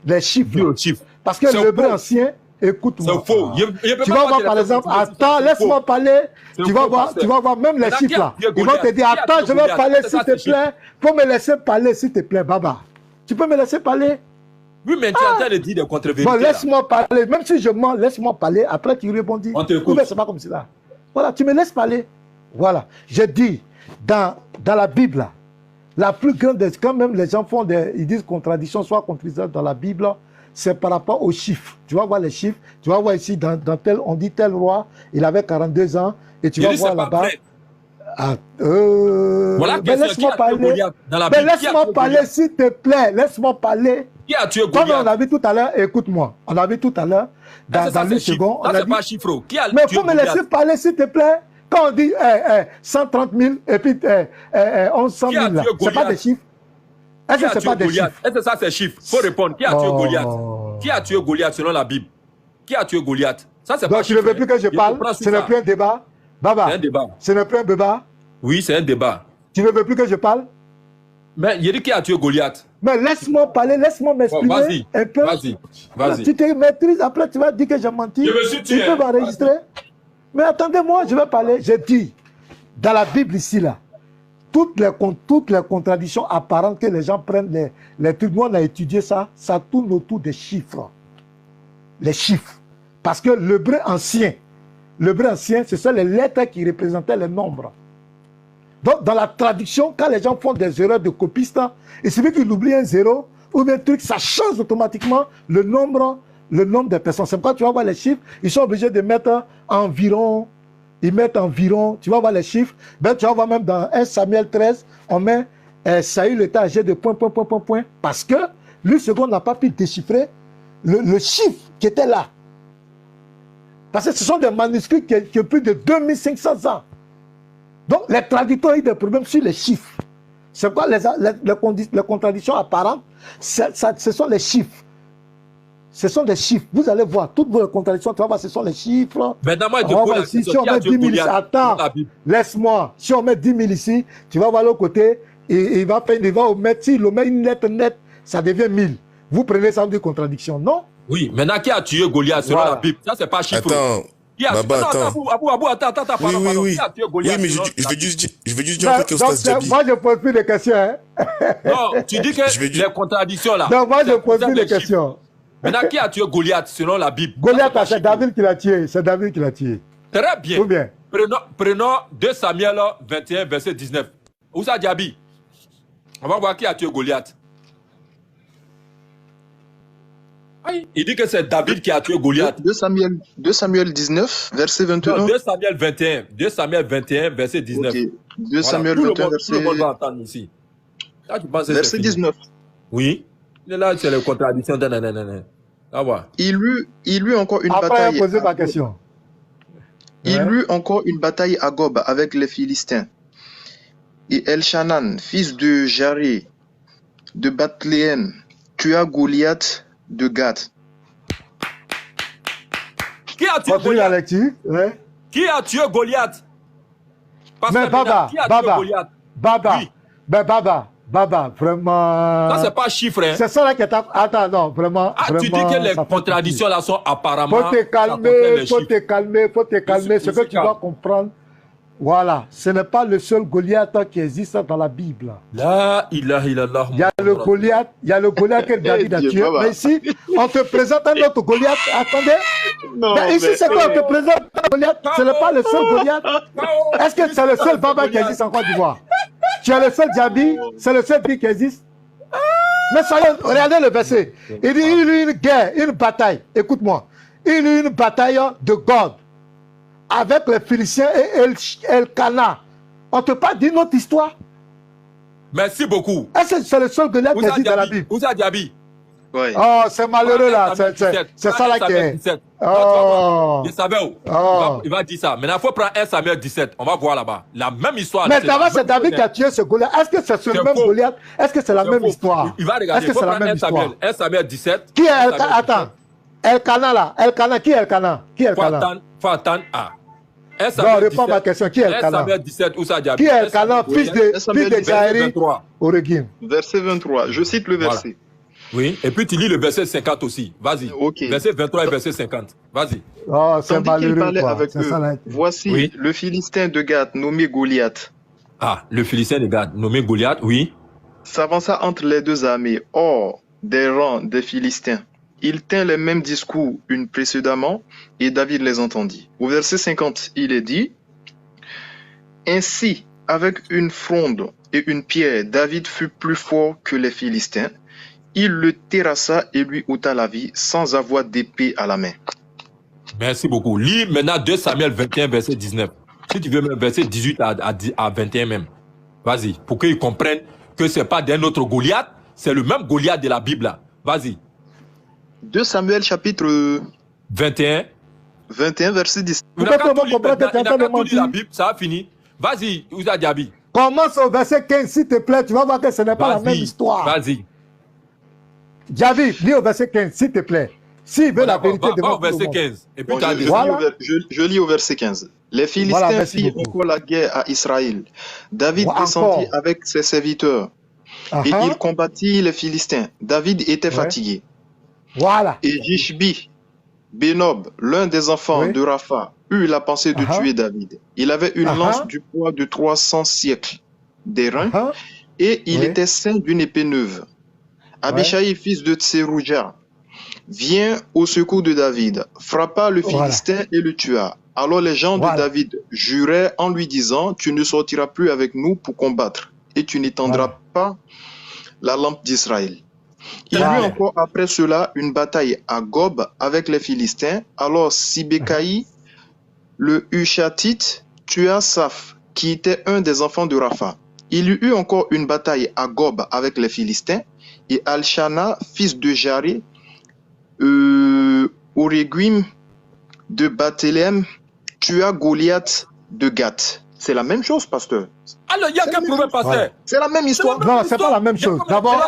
A: Les chiffres. Parce que l'hébreu ancien, écoute-moi.
C: C'est faux.
A: Tu vas voir par exemple, attends, laisse-moi parler. Tu vas voir même les chiffres là. Ils vont te dire, attends, je vais parler s'il te plaît. Faut me laisser parler s'il te plaît, Baba. Tu peux me laisser parler?
C: Oui, mais tu es en train de dire des contre-vérités.
A: Bon, laisse-moi parler. Même si je mens, laisse-moi parler. Après, tu répondis.
C: On t'écoute.
A: C'est pas comme cela. Voilà, tu me laisses parler. Voilà. Je dis, dans la Bible, là, la plus grande, quand même les gens ils disent contradiction, soit contradiction dans la Bible, c'est par rapport aux chiffres. Tu vas voir les chiffres, tu vas voir ici, on dit tel roi, il avait 42 ans, et tu vas voir là-bas.
C: Voilà,
A: mais laisse-moi parler. Mais laisse-moi parler, s'il te plaît. Laisse-moi parler.
C: Qui a tué
A: Comme
C: Goliath?
A: on a vu tout à l'heure, écoute-moi. On a vu tout à l'heure, dans le second.
C: Ça, c'est pas chiffre. Qui a
A: mais il
C: tué
A: faut me
C: Goliath?
A: laisser parler, s'il te plaît. Quand on dit 130 000 et puis 1100 000, c'est pas des chiffres. Est-ce que c'est pas des chiffres?
C: Est-ce que ça c'est chiffre? Il faut répondre. Qui a tué Goliath? Qui a tué Goliath selon la Bible? Qui a tué Goliath? Ça c'est pas
A: donc tu ne veux plus que je parle? Ce n'est plus un débat? Baba,
C: c'est un débat.
A: Ce n'est plus un débat?
C: Oui, c'est un débat.
A: Tu ne veux plus que je parle?
C: Mais il dit qui a tué Goliath?
A: Mais laisse-moi parler, laisse-moi m'exprimer un peu.
C: Vas-y.
A: Tu te maîtrises, après tu vas dire que j'ai menti.
C: Je me suis tué.
A: Tu peux m'enregistrer. Mais attendez-moi, je vais parler. J'ai dit, dans la Bible ici, là, toutes les contradictions apparentes que les gens prennent, les trucs, nous on a étudié ça, ça tourne autour des chiffres. Les chiffres. Parce que l'hébreu ancien, ce sont les lettres qui représentaient les nombres. Donc, dans la traduction, quand les gens font des erreurs de copistes, il suffit qu'ils oublient un zéro ou bien un truc, ça change automatiquement le nombre des personnes. C'est pourquoi tu vas voir les chiffres, ils sont obligés de mettre environ, tu vas voir les chiffres, ben, tu vas voir même dans 1 Samuel 13, on met Saül était âgé de point, parce que lui, second, n'a pas pu déchiffrer le chiffre qui était là. Parce que ce sont des manuscrits qui ont plus de 2500 ans. Donc, les traducteurs ont eu des problèmes sur les chiffres. C'est quoi les contradictions apparentes? Ce sont les chiffres. Ce sont des chiffres. Vous allez voir, toutes vos contradictions, tu vas voir, ce sont les chiffres.
C: Maintenant,
A: ici, si on met 10 000 ici, attends, laisse-moi. Si on met 10 000 ici, tu vas voir l'autre côté, et il va mettre, s'il met une lettre nette, ça devient 1000. Vous prenez ça des contradictions, non?
C: Oui, maintenant, qui a tué Goliath selon la Bible? Ça, c'est pas chiffre.
D: Attends.
C: Attends.
D: Oui.
C: Qui a tué
D: Oui,
C: Goliath
D: mais je vais juste dire un truc au
A: donc,
D: Stade Djabi.
A: moi, je pose plus de questions. Hein?
C: Non, tu dis que les contradictions là.
A: Non, moi, je pose plus de questions.
C: Maintenant, qui a tué Goliath selon la Bible?
A: Goliath, c'est David qui l'a tué. C'est David qui l'a tué.
C: Très bien.
A: Ou bien.
C: Prenons 2 Samuel 21, verset 19. Oussa Diaby. On va voir qui a tué Goliath. Il dit que c'est David qui a tué Goliath.
B: 2 Samuel 19, verset 21.
C: Non, 2 Samuel 21. 2 Samuel 21, verset 19.
B: Okay. 2 Samuel 21, verset...
C: Tout le monde va entendre ici. Là, tu penses
B: verset 19.
C: Oui. Là, c'est les contradictions. Ah, ouais.
B: Il eut encore une
A: Après,
B: bataille.
A: Poser ma question.
B: Il eut encore une bataille à Gob avec les Philistins. Et Elchanan, fils de Jaré, de Bethléem, tua Goliath de Gath.
C: Qui a tué Goliath?
A: Ouais.
C: Qui a tué Goliath?
A: Mais Baba,
C: Oui.
A: Ben Baba, vraiment...
C: Ça, c'est pas chiffre, hein?
A: C'est ça là qui est... Attends, non, vraiment...
C: Ah,
A: vraiment,
C: tu dis que les contradictions là sont apparemment...
A: Faut te calmer. Ce que tu dois comprendre, voilà, ce n'est pas le seul Goliath qui existe dans la Bible.
C: La ilaha illallah.
A: Il y a le Goliath que David a tué. Mais ici, on te présente un autre Goliath. Attendez.
B: Non,
A: mais ici, c'est quoi? On te présente un Goliath. Ce n'est pas le seul Goliath. Est-ce que c'est le seul Baba qui existe en Côte d'Ivoire? Tu es le seul Djabi? C'est le seul qui existe? Mais regardez le verset. Il dit, il eut une guerre, une bataille. Écoute-moi. Il eut une bataille de God avec les Philistins et Elkanah. On ne te parle d'une autre histoire?
C: Merci beaucoup.
A: Est-ce que c'est le seul Goliath qui existe dans la Bible?
C: Oussa Diaby.
B: Ouais.
A: Oh, c'est malheureux là. C'est ça là qui est. Oh.
C: Je savais où. Il va dire ça. Maintenant, il faut prendre 1 Samuel 17. On va voir là-bas. La même histoire.
A: Mais d'abord, c'est David qui a tué ce Goliath. Est-ce que c'est le même Goliath? Est-ce que c'est la même histoire?
C: Il va regarder.
A: Est-ce que c'est la même histoire?
C: 1 Samuel 17.
A: Qui est Elkanah? Attends. Elkanah là. Elkanah. Qui est Elkanah? Qui est Elkanah?
C: Faut attendre.
A: Non, réponds à ma question. Qui est Elkanah?
C: 1 Samuel 17, Oussa Diaby.
A: Qui est Elkanah, fils de Jairi au Régime?
B: Verset 23. Je cite le verset.
C: Oui, et puis tu lis le verset 50 aussi. Vas-y.
B: Okay.
C: Verset 23 et verset 50. Vas-y.
A: Oh, c'est malheureux.
B: Parlait avec eux. Voici le Philistin de Gath, nommé Goliath.
C: Ah, le Philistin de Gath, nommé Goliath, oui.
B: S'avança entre les deux armées, hors des rangs des Philistins. Il tint les mêmes discours une précédemment, et David les entendit. Au verset 50, il est dit, ainsi, avec une fronde et une pierre, David fut plus fort que les Philistins. Il le terrassa et lui ôta la vie sans avoir d'épée à la main.
C: Merci beaucoup. Lis maintenant 2 Samuel 21, verset 19. Si tu veux même verset 18 à 21 même. Vas-y, pour qu'ils comprennent que ce n'est pas d'un autre Goliath, c'est le même Goliath de la Bible là. Vas-y.
B: 2 Samuel chapitre
C: 21,
B: verset 10.
A: Vous pouvez comprendre que tu es en train de mentir.
C: La Bible, ça a fini. Vas-y, Oussa Diaby.
A: Commence au verset 15, s'il te plaît. Tu vas voir que ce n'est pas la même histoire.
C: Vas-y.
A: Diaby, lis au verset 15, s'il te plaît. S'il veut la vérité de
C: au verset 15. Et puis
B: bon, je lis au verset 15. Les Philistins firent encore la guerre à Israël. David descendit avec ses serviteurs. Et il combattit les Philistins. David était fatigué.
A: Voilà.
B: Et Jishbi, Benob, l'un des enfants de Rapha, eut la pensée de tuer David. Il avait une lance du poids de 300 siècles d'airain et il était ceint d'une épée neuve. Abishai, fils de Tserouja, vient au secours de David, frappa le Philistin et le tua. Alors les gens de David juraient en lui disant, tu ne sortiras plus avec nous pour combattre et tu n'étendras pas la lampe d'Israël. Il y eut encore après cela une bataille à Gob avec les Philistins. Alors Sibécaï, le Hushatite, tua Saph, qui était un des enfants de Rapha. Il y eut encore une bataille à Gob avec les Philistins. Et Alshana, fils de Jaré, Oréguim de Bethléem, tua Goliath de Gath. C'est la même chose, pasteur.
C: Alors, il y a qu'un problème, pasteur.
B: C'est la même histoire.
A: Non, c'est pas la même chose. D'abord,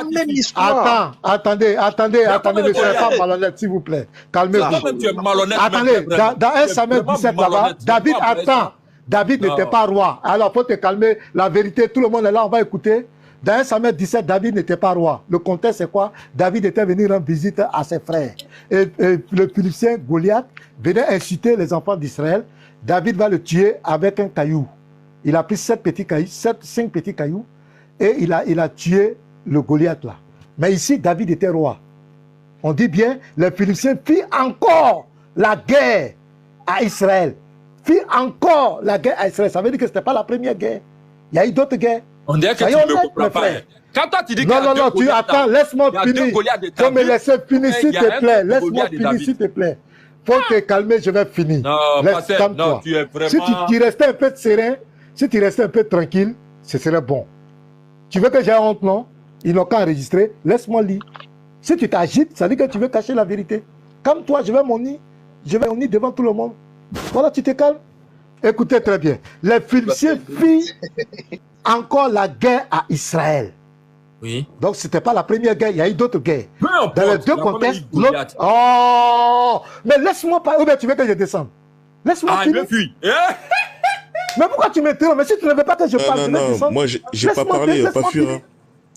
A: attendez, ne soyez pas malhonnête, s'il vous plaît. Calmez-vous. Attendez, dans 1 Samuel 17, là-bas, David attend. David n'était pas roi. Alors, faut te calmer. La vérité, tout le monde est là, on va écouter. Dans 1 Samuel 17, David n'était pas roi. Le contexte, c'est quoi? David était venu rendre visite à ses frères. Et le Philistin Goliath venait inciter les enfants d'Israël. David va le tuer avec un caillou. Il a pris 5 petits cailloux et il a tué le Goliath là. Mais ici, David était roi. On dit bien, les Philistins firent encore la guerre à Israël. Firent encore la guerre à Israël. Ça veut dire que ce n'était pas la première guerre. Il y a eu d'autres guerres.
C: On dirait que tu ne me comprends pas. Quand toi tu dis que
A: non, tu attends, laisse-moi finir. Faut me laisser finir, s'il te plaît. Laisse-moi finir, s'il te plaît. Faut te calmer, je vais finir.
C: Non, non, tu es vraiment...
A: Si tu restais un peu serein, si tu restais un peu tranquille, ce serait bon. Tu veux que j'ai honte, non? Ils n'ont qu'à enregistrer. Laisse-moi lire. Si tu t'agites, ça veut dire que tu veux cacher la vérité. Comme toi, je vais m'unir. Je vais m'unir devant tout le monde. Voilà, tu te calmes. Écoutez très bien. Les Philistins firent encore la guerre à Israël.
C: Oui.
A: Donc, ce n'était pas la première guerre, il y a eu d'autres guerres. Dans les deux contextes. Oh! Mais laisse-moi pas. Ou bien tu veux que je descende? Laisse-moi finir. Mais pourquoi tu m'interromps? Mais si tu ne veux pas que je parle,
D: non, moi, j'ai pas parlé, pas fuir. Hein.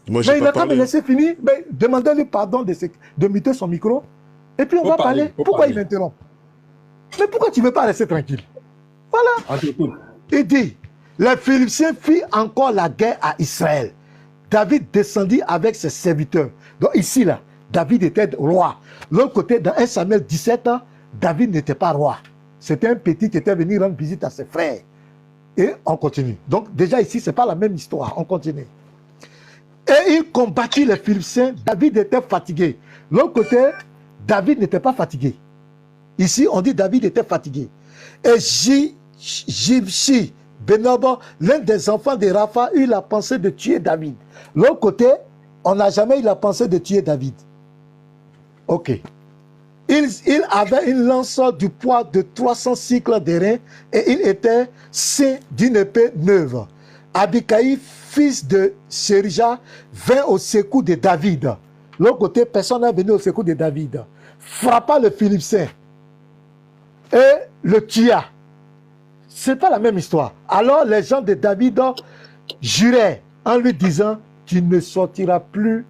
D: Moi,
A: mais il a qu'à me laisser finir. Mais demandez-lui pardon de muter son micro. Et puis on va parler. Pourquoi il m'interrompt? Mais pourquoi tu ne veux pas rester tranquille? Voilà. Il dit, les Philistins firent encore la guerre à Israël. David descendit avec ses serviteurs. Donc ici, là, David était roi. L'autre côté, dans 1 Samuel 17 ans, David n'était pas roi. C'était un petit qui était venu rendre visite à ses frères. Et on continue. Donc déjà ici, ce n'est pas la même histoire. On continue. Et il combattit les Philistins. David était fatigué. L'autre côté, David n'était pas fatigué. Ici, on dit David était fatigué. Et Jibshi, Benob, l'un des enfants de Rapha, eut la pensée de tuer David. L'autre côté, on n'a jamais eu la pensée de tuer David. Ok. Il avait une lance du poids de 300 cycles d'airain et il était ceint d'une épée neuve. Abikaï, fils de Sérija, vint au secours de David. L'autre côté, personne n'est venu au secours de David. Frappa le Philistin et le tua. Ce n'est pas la même histoire. Alors les gens de David juraient en lui disant, tu ne sortiras plus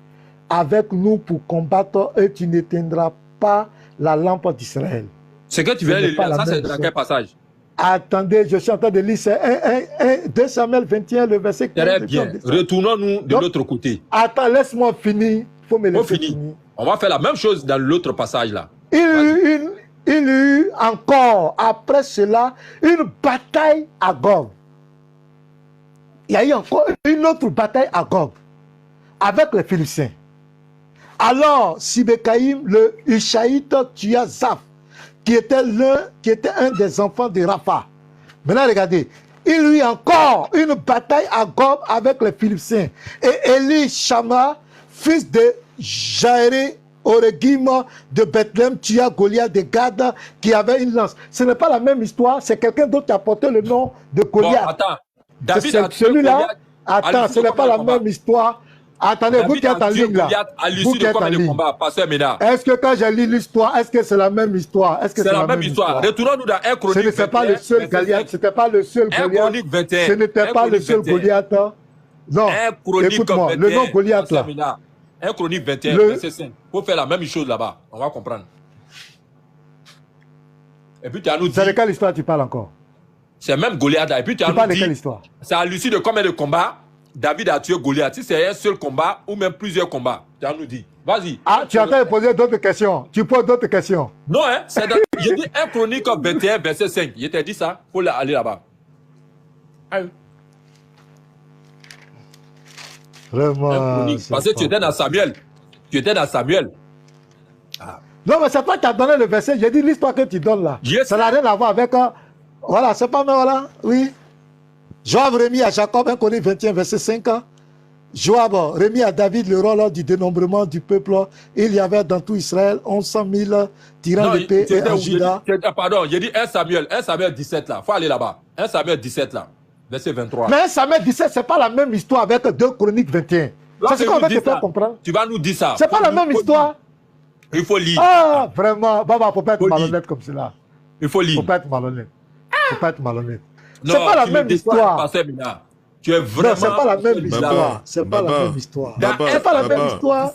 A: avec nous pour combattre et tu n'éteindras pas la lampe d'Israël.
C: Ce que tu viens de lire, ça c'est dans quel passage?
A: Attendez, je suis en train de lire, c'est 2 Samuel 21, le verset 15.
C: Très bien, retournons-nous de l'autre côté.
A: Attends, laisse-moi finir. Faut me laisser finir.
C: On va faire la même chose dans l'autre passage là.
A: Il y eut encore, après cela, une bataille à Gob. Il y a eu encore une autre bataille à Gob avec les Philistins. Alors, Sibécaïm, le Hushaïte, tua Zaph, qui était un des enfants de Rapha. Maintenant, regardez. Il y eut encore une bataille à Gob avec les Philistins. Et Élie Shama, fils de Jairé, Oréguim de Bethléem, tua Goliath de Gad, qui avait une lance. Ce n'est pas la même histoire, c'est quelqu'un d'autre qui a porté le nom de Goliath.
C: Bon, attends. David a
A: celui-là, attends, ce n'est pas la même histoire. Attendez,
C: David
A: vous qui êtes en ligne là.
C: À l'issue de combien de combats, pasteur Ménard?
A: Est-ce que quand j'ai lu l'histoire, est-ce que c'est la même histoire?
C: C'est la même histoire. Retournons-nous dans 1 Chronique 21.
A: Ce n'était pas le seul Goliath. Ce n'était pas le seul Goliath. Ce n'était pas le seul Goliath. Non, écoute-moi, le nom Goliath là.
C: Un Chronique 21, verset 5. Il faut faire la même chose là-bas. On va comprendre. Et puis tu as nous dit...
A: C'est de quelle histoire tu parles encore?
C: C'est même Goliath. Et puis tu
A: parles de quelle histoire?
C: C'est à l'issue de combien de combats David a tué Goliath. Si c'est un seul combat ou même plusieurs combats, tu as nous dit. Vas-y.
A: Ah, tu as de poser d'autres questions. Tu poses d'autres questions.
C: Non, hein. J'ai dit 1 Chronique 21, verset 5. Il t'a dit ça. Il faut aller là-bas.
A: Vraiment.
C: Parce que tu étais dans Samuel. Tu étais dans Samuel.
A: Ah. Non, mais c'est toi qui as donné le verset. J'ai dit l'histoire que tu donnes là. Ça n'a rien à voir avec... voilà, c'est pas mal, voilà. Oui. Joab remis à Jacob, 1 Chronique 21, verset 5. Joab remis à David le rôle du dénombrement du peuple. Il y avait dans tout Israël 1100 000 tirants d'épée et en Juda.
C: Pardon, j'ai dit 1 Samuel 17 là. Il faut aller là-bas. 1 Samuel 17 là. Verset 23.
A: Mais 1 Samuel 17, c'est pas la même histoire avec 2 Chroniques 21. C'est ce qu'on va te faire comprendre.
C: Tu vas nous dire ça.
A: C'est pas la même histoire.
C: Il faut lire.
A: Ah, vraiment. Baba, il ne faut pas être malhonnête comme cela.
C: Il faut lire.
A: Il ne faut pas être malhonnête. Il ne faut pas être malhonnête.
C: C'est
A: pas la même histoire.
C: Tu es vraiment...
A: Non, c'est pas la même histoire. C'est pas la même histoire. C'est pas la même histoire.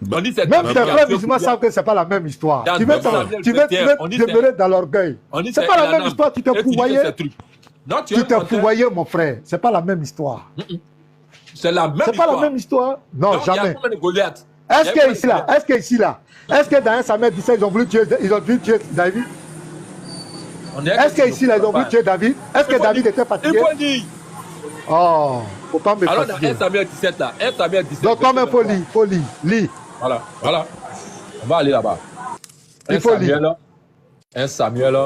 A: Même tes frères musulmans savent que c'est pas la même histoire. Tu veux demeurer dans l'orgueil. C'est pas la même histoire. Tu t'es fouvoyé. Tu t'es fouvoyé, mon frère. C'est pas la même histoire.
C: C'est la même histoire.
A: C'est pas la même histoire. Non, jamais.
C: Est-ce
A: que dans 1 Samuel 17, ils ont voulu tuer David? Est-ce qu'ici, ils ont voulu tuer David? Est-ce que David était fatigué?
C: Il faut dire.
A: Oh, faut pas me fatiguer.
C: Alors, dans 1 Samuel 17, là. 1 Samuel 17.
A: Donc, toi-même, il faut lire. Lis.
C: Voilà. On va aller là-bas.
A: Il faut lire.
C: 1 Samuel.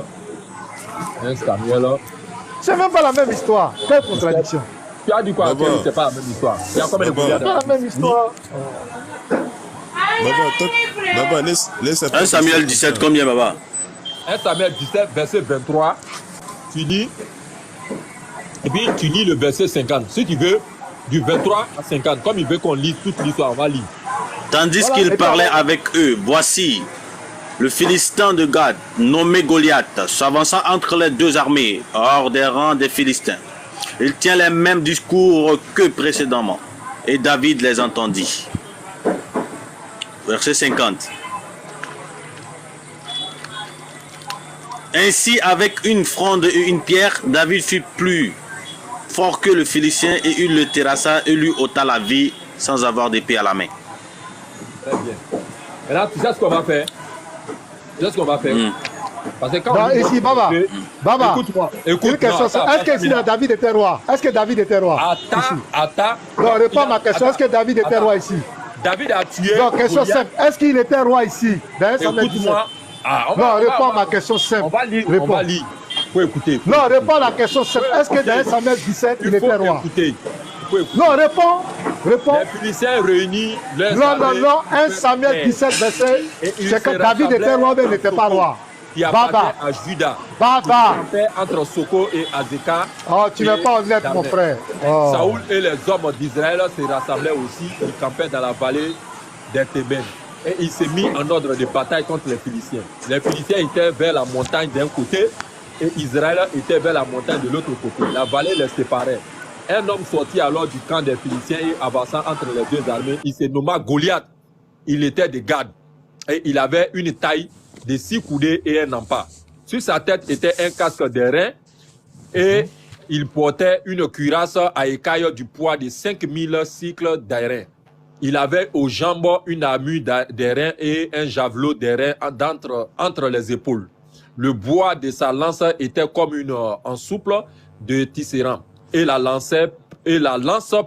A: C'est même pas la même histoire. Quelle contradiction.
C: Tu as dit quoi? C'est pas la même histoire. Il y a combien de
A: c'est pas la même histoire.
D: Baba, laisse
E: 1 Samuel 17, combien, Baba?
C: 1 Samuel 17, verset 23. Tu lis. Et puis tu lis le verset 50. Si tu veux, du 23 à 50. Comme il veut qu'on lise toute l'histoire, on va lire.
E: Tandis qu'il parlait avec eux, voici le Philistin de Gad, nommé Goliath, s'avançant entre les deux armées, hors des rangs des Philistins. Il tient les mêmes discours que précédemment. Et David les entendit. Verset 50. Ainsi, avec une fronde et une pierre, David fut plus fort que le Philistin et il le terrassa et lui ôta la vie sans avoir d'épée à la main.
C: Très bien. Et là, tu sais ce qu'on va faire? Parce que quand
A: ici, Baba,
C: écoute-moi.
A: Est-ce que ici, David était roi? Est-ce que David était roi?
C: Attends.
A: Non, réponds à ma question. Est-ce que David était roi ici?
C: David a tué.
A: Non, question simple. Est-ce qu'il était roi ici?
C: Écoute-moi.
A: Non, réponds à ma question simple.
C: On va lire. Il faut écouter.
A: Non, réponds à la question simple. Est-ce que dans 1 Samuel 17, il était roi? Non, réponds.
C: Les Philistins réunis.
A: Non. 1 Samuel 17, verset. C'est que David était roi, mais il n'était pas roi.
C: Qui appartient à Juda.
A: Baba.
C: Entre Soko et Azeka.
A: Oh, tu n'es pas honnête, mon frère. Oh.
C: Saoul et les hommes d'Israël se rassemblaient aussi. Ils campaient dans la vallée des Thébènes. Et il s'est mis en ordre de bataille contre les Philistins. Les Philistins étaient vers la montagne d'un côté et Israël était vers la montagne de l'autre côté. La vallée les séparait. Un homme sortit alors du camp des Philistins et avançant entre les deux armées, il se nomma Goliath. Il était de Gad et il avait une taille de 6 coudées et un empas. Sur sa tête était un casque d'airain et il portait une cuirasse à écailles du poids de 5000 cycles d'airain. Il avait aux jambes une armure d'airain et un javelot d'airain entre les épaules. Le bois de sa lance était comme une ensouple de tisserand. Et la lance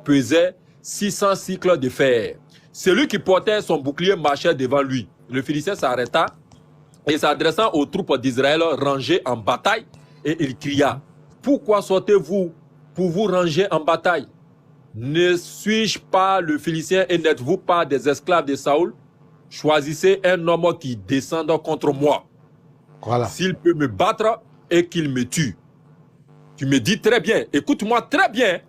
C: pesait 600 cycles de fer. Celui qui portait son bouclier marchait devant lui. Le Philistin s'arrêta et s'adressant aux troupes d'Israël rangées en bataille, et il cria: pourquoi sortez-vous pour vous ranger en bataille? Ne suis-je pas le Philistin et n'êtes-vous pas des esclaves de Saoul? Choisissez un homme qui descende contre moi. Voilà. S'il peut me battre et qu'il me tue. Tu me dis très bien, écoute-moi très bien.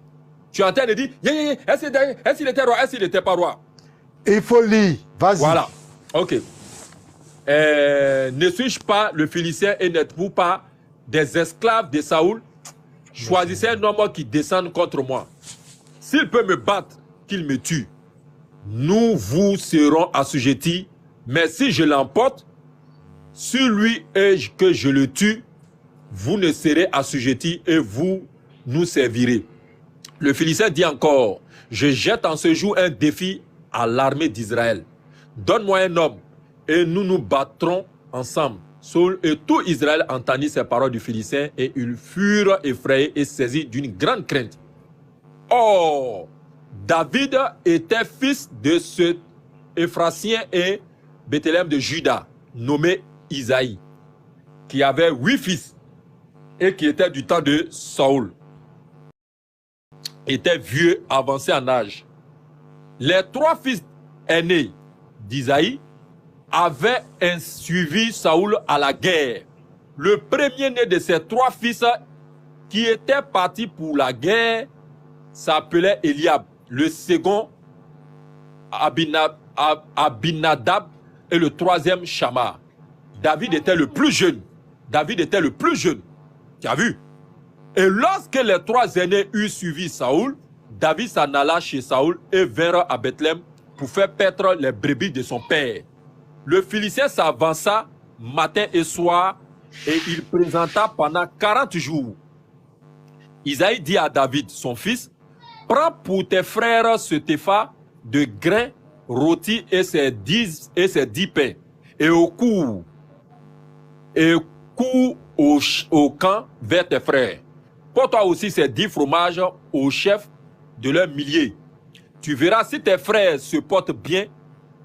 C: Tu es en train de dire, est-ce qu'il était roi, est-ce qu'il n'était pas roi?
A: Il faut lire, vas-y.
C: Voilà, ok. Ne suis-je pas le Philistin et n'êtes-vous pas des esclaves de Saoul? Choisissez un homme qui descende contre moi. s'il peut me battre, qu'il me tue. Nous vous serons assujettis, mais si je l'emporte, sur lui et que je le tue, vous ne serez assujettis et vous nous servirez. Le Philistin dit encore, je jette en ce jour un défi à l'armée d'Israël. Donne-moi un homme et nous nous battrons ensemble. Saul et tout Israël entendit ces paroles du Philistin et ils furent effrayés et saisis d'une grande crainte. Or, David était fils de ce Éphrasien et Bethléem de Juda, nommé Isaïe, qui avait 8 fils et qui était du temps de Saül. Était vieux, avancé en âge. Les 3 fils aînés d'Isaïe avaient suivi Saül à la guerre. Le premier-né de ces 3 fils qui étaient partis pour la guerre s'appelait Eliab. Le second, Abinadab, et le troisième, Shammah. David était le plus jeune. David était le plus jeune. Tu as vu? Et lorsque les 3 aînés eurent suivi Saül, David s'en alla chez Saül et vint à Bethléem pour faire paître les brebis de son père. Le Philistin s'avança matin et soir et il présenta pendant 40 jours. Isaïe dit à David, son fils, prends pour tes frères ce tépha de grains rôtis et ses 10 pains, et cours au camp vers tes frères. Porte-toi aussi ces 10 fromages au chef de leurs milliers. Tu verras si tes frères se portent bien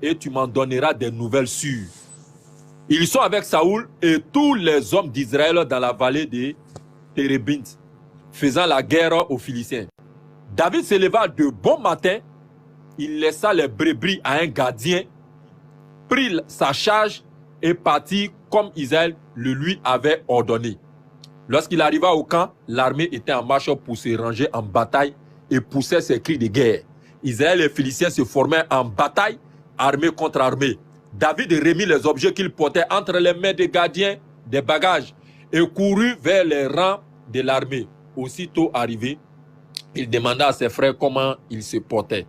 C: et tu m'en donneras des nouvelles sûres. Ils sont avec Saül et tous les hommes d'Israël dans la vallée de Térébint, faisant la guerre aux Philistins. David se leva de bon matin, il laissa les brebis à un gardien, prit sa charge et partit comme Israël le lui avait ordonné. Lorsqu'il arriva au camp, l'armée était en marche pour se ranger en bataille et poussait ses cris de guerre. Israël et les Philistins se formaient en bataille, armée contre armée. David remit les objets qu'il portait entre les mains des gardiens des bagages et courut vers les rangs de l'armée. Aussitôt arrivé, il demanda à ses frères comment ils se portaient.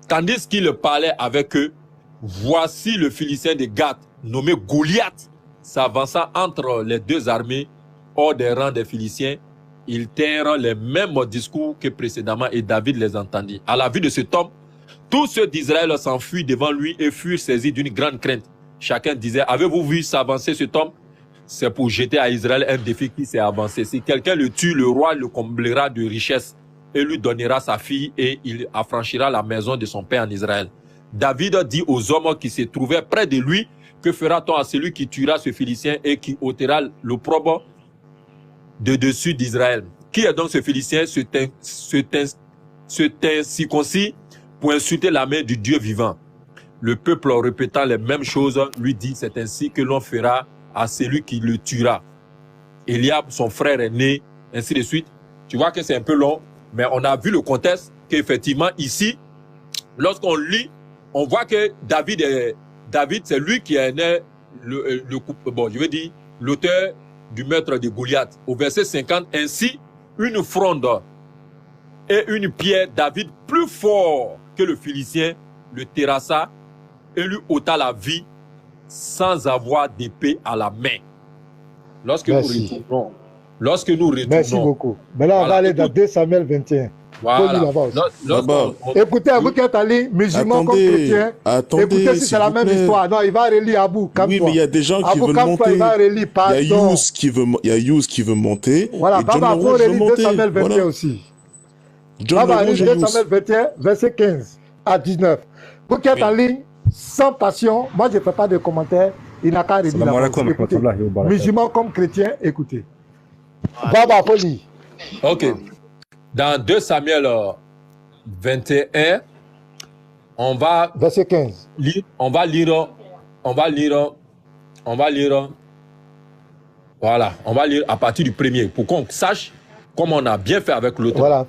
C: Tandis qu'il parlait avec eux, voici le Philistin de Gath, nommé Goliath, s'avança entre les 2 armées hors des rangs des Philistins. Ils tinrent les mêmes discours que précédemment et David les entendit. À la vue de cet homme, tous ceux d'Israël s'enfuirent devant lui et furent saisis d'une grande crainte. Chacun disait, avez-vous vu s'avancer cet homme? C'est pour jeter à Israël un défi qui s'est avancé. Si quelqu'un le tue, le roi le comblera de richesses et lui donnera sa fille et il affranchira la maison de son père en Israël. David dit aux hommes qui se trouvaient près de lui, que fera-t-on à celui qui tuera ce Philistin et qui ôtera l'opprobre de dessus d'Israël? Qui est donc ce Philistin, ce incirconcis pour insulter la main du Dieu vivant? Le peuple, répétant les mêmes choses, lui dit, c'est ainsi que l'on fera à celui qui le tuera. Eliab, son frère aîné, ainsi de suite. Tu vois que c'est un peu long, mais on a vu le contexte qu'effectivement ici, lorsqu'on lit, on voit que David, c'est lui qui est né, l'auteur du meurtre de Goliath. Au verset 50, ainsi, une fronde et une pierre, David, plus fort que le Philistin, le terrassa et lui ôta la vie sans avoir d'épée à la main. Lorsque nous retournons.
A: Merci beaucoup. Maintenant, on va aller dans 2 Samuel 21.
C: Voilà.
A: Écoutez, vous qui êtes en ligne, musulmans comme chrétiens, écoutez si c'est la même histoire. Non, il va relire Abou.
D: Oui, mais il y a des gens qui veulent monter.
A: Il va relire, pardon.
D: Il y a Yous qui veut monter.
A: Voilà, Baba, faut relire 2 Samuel 21 aussi. Baba, relire 2 Samuel 21, verset 15 à 19. Vous qui êtes en ligne, sans passion, moi je ne fais pas de commentaires, il n'a qu'à relire la parole. Écoutez, musulmans comme chrétiens, écoutez. Baba, faut lire.
C: Ok. Dans 2 Samuel 21, on va
A: verset 15.
C: On va lire. Voilà, on va lire à partir du premier pour qu'on sache comment on a bien fait avec l'autre.
A: Voilà.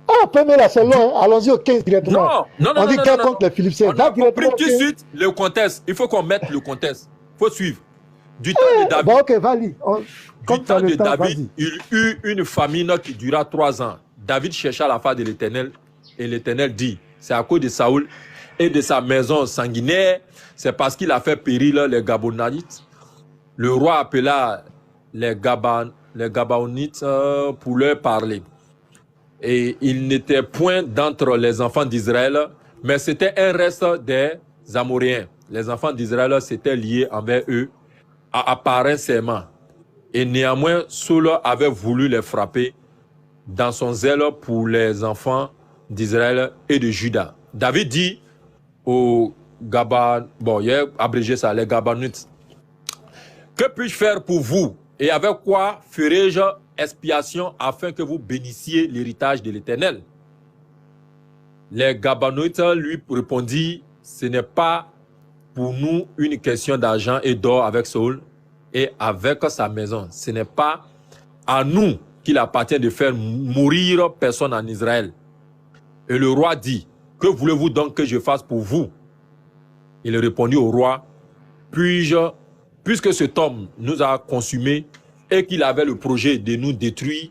A: Ah, premier là, c'est long. Allons-y au 15 directement.
C: Non.
A: On dit qu'un contre les Philistins.
C: On a compris tout de suite le contexte. Il faut qu'on mette le contexte. Il faut suivre. Du temps de David.
A: Bon, ok, vas-y.
C: Du temps de David, il eut une famine qui dura 3 ans. David chercha la face de l'Éternel et l'Éternel dit, c'est à cause de Saoul et de sa maison sanguinaire, c'est parce qu'il a fait périr les Gabonites. Le roi appela les Gabaonites pour leur parler. Et il n'était point d'entre les enfants d'Israël, mais c'était un reste des Amoréens. Les enfants d'Israël s'étaient liés envers eux à apparent serment. Et néanmoins, Saul avait voulu les frapper dans son zèle pour les enfants d'Israël et de Juda. David dit aux Gaban, bon, il a abrégé ça, les Gabanites, que puis-je faire pour vous et avec quoi ferai-je expiation afin que vous bénissiez l'héritage de l'Éternel? Les Gabanites lui répondirent, ce n'est pas pour nous une question d'argent et d'or avec Saul et avec sa maison. Ce n'est pas à nous qu'il appartient de faire mourir personne en Israël. Et le roi dit, que voulez-vous donc que je fasse pour vous? Il répondit au roi, puisque cet homme nous a consumés et qu'il avait le projet de nous détruire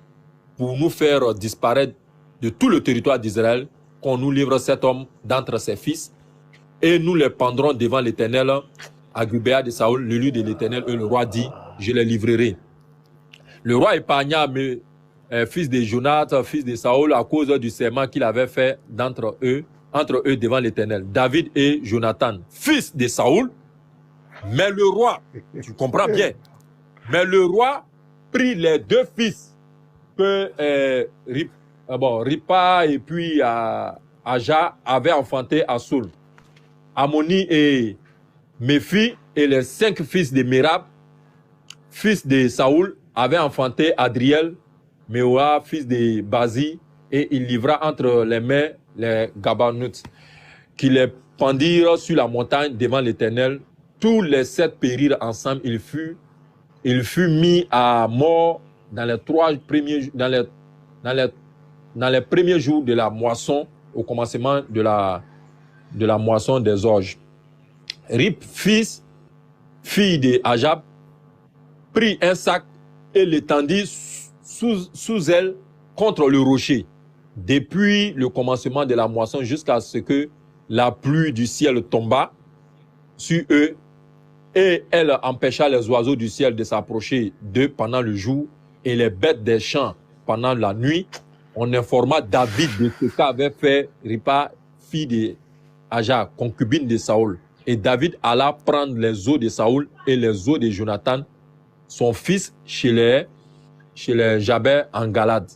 C: pour nous faire disparaître de tout le territoire d'Israël, qu'on nous livre cet homme d'entre ses fils et nous les pendrons devant l'Éternel à Gubéa de Saoul, l'élu de l'Éternel. Et le roi dit, je les livrerai. Le roi épargna mes fils de Jonathan, fils de Saoul, à cause du serment qu'il avait fait entre eux devant l'Éternel. David et Jonathan, fils de Saoul, mais le roi, tu comprends bien, mais le roi prit les deux fils que Ripa et puis Aja avaient enfantés à Saul. Amoni et Méphi et les 5 fils de Mérab, fils de Saoul, avaient enfanté Adriel, Méoa, fils de Bazi, et il livra entre les mains les Gabanites, qui les pendirent sur la montagne devant l'Éternel. Tous les 7 périrent ensemble. Il fut mis à mort dans les premiers jours de la moisson, au commencement de la moisson des orges. Rip, fille de Ajab, prit un sac et l'étendit sous elle contre le rocher, depuis le commencement de la moisson jusqu'à ce que la pluie du ciel tomba sur eux, et elle empêcha les oiseaux du ciel de s'approcher d'eux pendant le jour et les bêtes des champs pendant la nuit. On informa David de ce qu'avait fait Ripa, fille de Aja, concubine de Saoul. Et David alla prendre les os de Saoul et les os de Jonathan, son fils, chez les Jabès en Galade,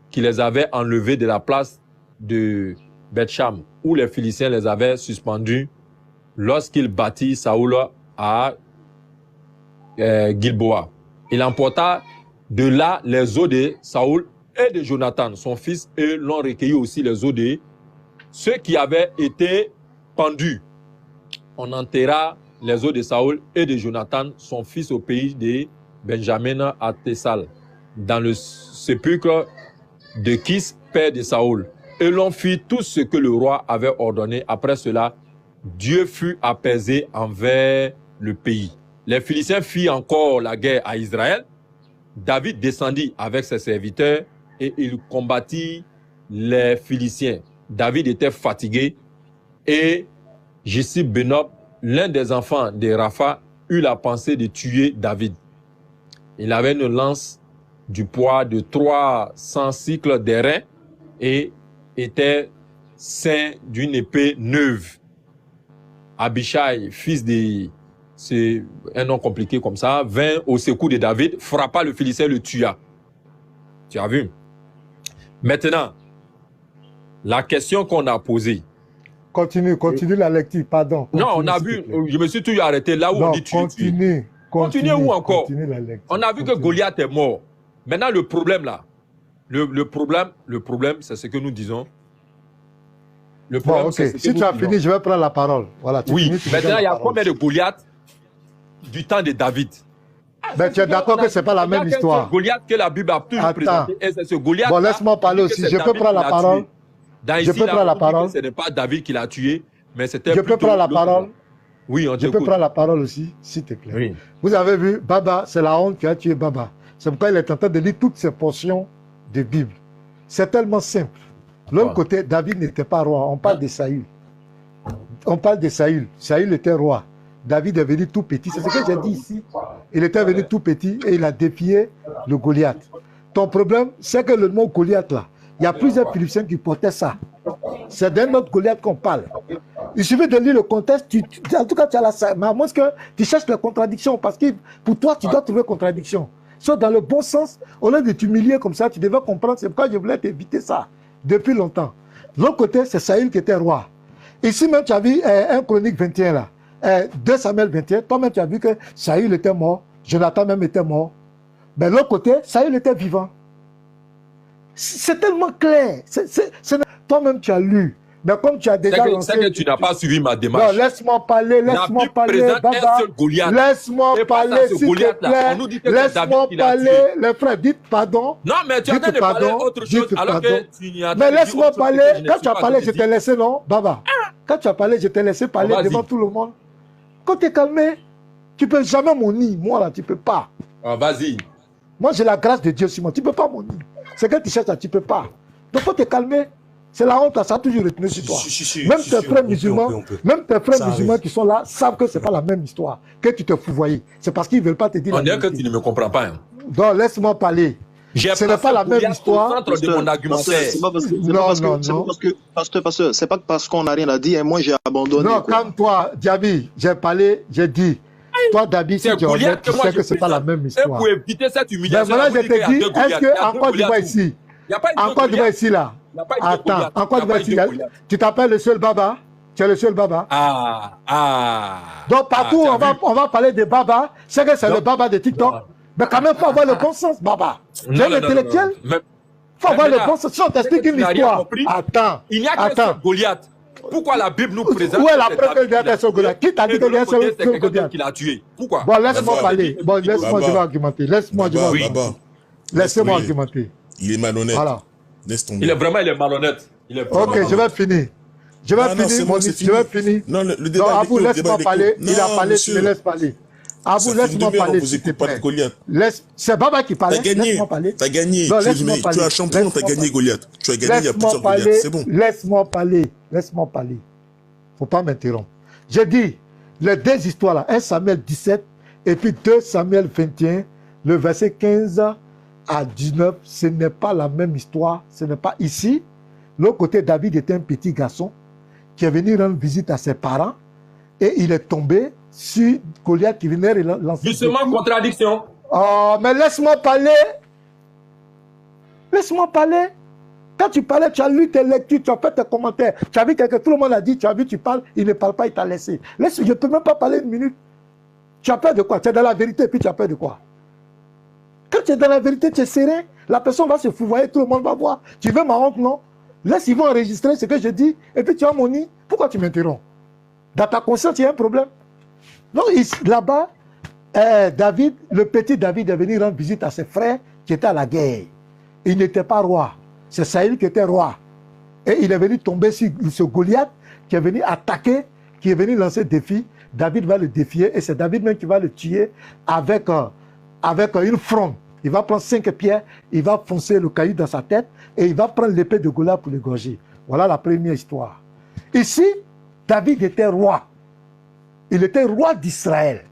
C: qui les avait enlevés de la place de Bethsham, où les Philistins les avaient suspendus lorsqu'il battit Saoul à Gilboa. Il emporta de là les os de Saoul et de Jonathan, son fils, et l'ont recueilli aussi les os de ceux qui avaient été pendus. On enterra les os de Saoul et de Jonathan, son fils, au pays de Benjamin à Thessal, dans le sépulcre de Kis, père de Saoul. Et l'on fit tout ce que le roi avait ordonné. Après cela, Dieu fut apaisé envers le pays. Les Philistins firent encore la guerre à Israël. David descendit avec ses serviteurs et il combattit les Philistins. David était fatigué et Jessib Benob, l'un des enfants de Rapha, eut la pensée de tuer David. Il avait une lance du poids de 300 cycles d'airain et était ceint d'une épée neuve. Abishai, fils de... c'est un nom compliqué comme ça, vint au secours de David, frappa le Philistin, le tua. Tu as vu? Maintenant, la question qu'on a posée.
A: Continue la lecture, pardon. Continue,
C: non, on a vu, je me suis toujours arrêté là où
A: non,
C: on dit tuer.
A: Continue
C: où encore?
A: Continue la lecture.
C: On a vu que Goliath est mort. Maintenant, le problème là, le problème, c'est ce que nous disons. Le problème,
A: bon, ok. Si tu as fini, je vais prendre la parole. Voilà,
C: oui, maintenant, il y a combien de Goliath du temps de David?
A: Ben, tu es d'accord que ce n'est pas la même histoire.
C: Goliath que la Bible a toujours présenté. Et c'est ce Goliath.
A: Bon, laisse-moi parler aussi. Je peux prendre la parole.
C: Je peux prendre la parole. Ce n'est pas David qui l'a tué, mais c'était.
A: Je peux prendre la parole.
C: Oui, on
A: Je peux prendre la parole aussi, s'il te plaît.
C: Oui.
A: Vous avez vu, Baba, c'est la honte qui a tué Baba. C'est pourquoi il est en train de lire toutes ces portions de Bible. C'est tellement simple. L'autre
C: Ouais.
A: côté, David n'était pas roi. On parle de Saül. On parle de Saül. Saül était roi. David est venu tout petit. C'est ce que j'ai dit ici. Il était venu tout petit et il a défié le Goliath. Ton problème, c'est que le mot Goliath, là, il y a plusieurs Philippiens qui portaient ça. C'est d'un autre Goliath qu'on parle. Il suffit de lire le contexte. En tout cas, tu as la... Mais à moins que tu cherches la contradiction, parce que pour toi, tu dois trouver contradiction. Soit dans le bon sens, au lieu de t'humilier comme ça, tu devais comprendre. C'est pourquoi je voulais t'éviter ça depuis longtemps. L'autre côté, c'est Saül qui était roi. Ici même, tu as vu 1 Chronique 21 là. 2 Samuel 21, toi-même tu as vu que Saül était mort, Jonathan même était mort. Mais l'autre côté, Saül était vivant. C'est tellement clair. Toi-même tu as lu. Mais comme tu as déjà lancé...
C: C'est que tu n'as pas suivi ma démarche.
A: Non, laisse-moi parler, laisse-moi parler.
C: Un seul Goliath.
A: Laisse-moi parler, s'il te plaît.
C: On nous dit que
A: Laisse-moi parler, les frères, dites pardon.
C: Non, mais tu es en train de parler autre chose alors que tu n'y as
A: Mais laisse-moi parler. Quand tu as parlé, je t'ai laissé, non, Baba? Quand tu as parlé, je t'ai laissé parler devant tout le monde. Quand tu es calmé, tu ne peux jamais m'unir. Moi, là, tu ne peux pas.
C: Vas-y.
A: Moi, j'ai la grâce de Dieu sur moi. Tu ne peux pas m'unir. C'est que tu cherches, tu ne peux pas. Donc, quand tu es calmé, c'est la honte, là, ça a toujours retenu sur toi. Même tes frères musulmans, même tes frères musulmans qui sont là, savent que ce n'est pas la même histoire. Que tu te fouvoyais. C'est parce qu'ils ne veulent pas te dire
C: On
A: la
C: dirait
A: vérité.
C: que tu ne me comprends pas. Hein.
A: Donc, laisse-moi parler. Ce n'est pas la même histoire.
C: Centre de mon argumentaire.
B: C'est pas parce que c'est pas parce qu'on n'a rien à dire et moi j'ai abandonné.
A: Non, calme-toi, Diaby. J'ai parlé, j'ai dit. Toi, David, si tu es honnête, tu sais que ce n'est pas la même
C: Et
A: histoire.
C: pour éviter cette
A: Mais
C: humiliation,
A: maintenant, je te dis, est-ce qu'en Côte d'Ivoire ici,
C: il n'y a pas
A: en Côte d'Ivoire ici, là, attends, en Côte d'Ivoire ici, tu t'appelles le seul Baba? Tu es le seul Baba? Donc, partout, on va parler de Baba. C'est que c'est le Baba de TikTok. Mais quand même, il faut avoir le bon sens, Baba. Tu es un intellectuel? Il faut avoir le bon sens. Si on t'explique une histoire. Attends.
C: Il n'y a qu'un seul Goliath. Pourquoi la Bible nous présente?
A: Où est la preuve qu'il y a un seul Goliath? Qui t'a dit qu'il y a un seul Goliath?
C: Qui l'a tué? Pourquoi?
A: Bon, laisse-moi parler. Bon, laisse-moi, je vais argumenter. Laisse-moi, je vais argumenter. Laissez-moi argumenter.
D: Il est malhonnête.
A: Voilà.
D: Laisse tomber.
C: Il est malhonnête.
A: Ok, je vais finir. Je vais finir, mon je vais finir.
D: Non, le débat
A: non, Abou, laisse-moi parler. Il a parlé, tu me laisses parler. Abou, laisse-moi parler. C'est Baba qui parlait.
D: T'as gagné. T'as gagné. Tu es un champion, t'as gagné Goliath. Tu as gagné, il y a plusieurs Goliath. C'est bon.
A: Laisse-moi parler. Laisse-moi parler. Faut pas m'interrompre. J'ai dit, les deux histoires là, 1 Samuel 17 et puis 2 Samuel 21, le verset 15 à 19, ce n'est pas la même histoire. Ce n'est pas ici. L'autre côté, David était un petit garçon qui est venu rendre visite à ses parents et il est tombé sur Goliath qui venait lancer.
C: Justement, contradiction.
A: Oh, mais laisse-moi parler. Laisse-moi parler. Quand tu parlais, tu as lu tes lectures, tu as fait tes commentaires. Tu as vu que tout le monde a dit, tu as vu, tu parles, il ne parle pas, il t'a laissé. Laisse, je ne peux même pas parler une minute. Tu as peur de quoi? Tu es dans la vérité et puis tu as peur de quoi? Quand tu es dans la vérité, tu es serré, la personne va se fouvoyer, tout le monde va voir. Tu veux ma honte, non? Laisse, ils vont enregistrer ce que je dis et puis tu as mon nid. Pourquoi tu m'interromps? Dans ta conscience, il y a un problème. Donc là-bas, David, le petit David est venu rendre visite à ses frères qui étaient à la guerre. Il n'était pas roi. C'est Saül qui était roi. Et il est venu tomber sur ce Goliath qui est venu attaquer, qui est venu lancer le défi. David va le défier et c'est David même qui va le tuer avec une fronde. Il va prendre 5 pierres, il va foncer le caillou dans sa tête et il va prendre l'épée de Goliath pour l'égorger. Voilà la première histoire. Ici, David était roi. Il était roi d'Israël.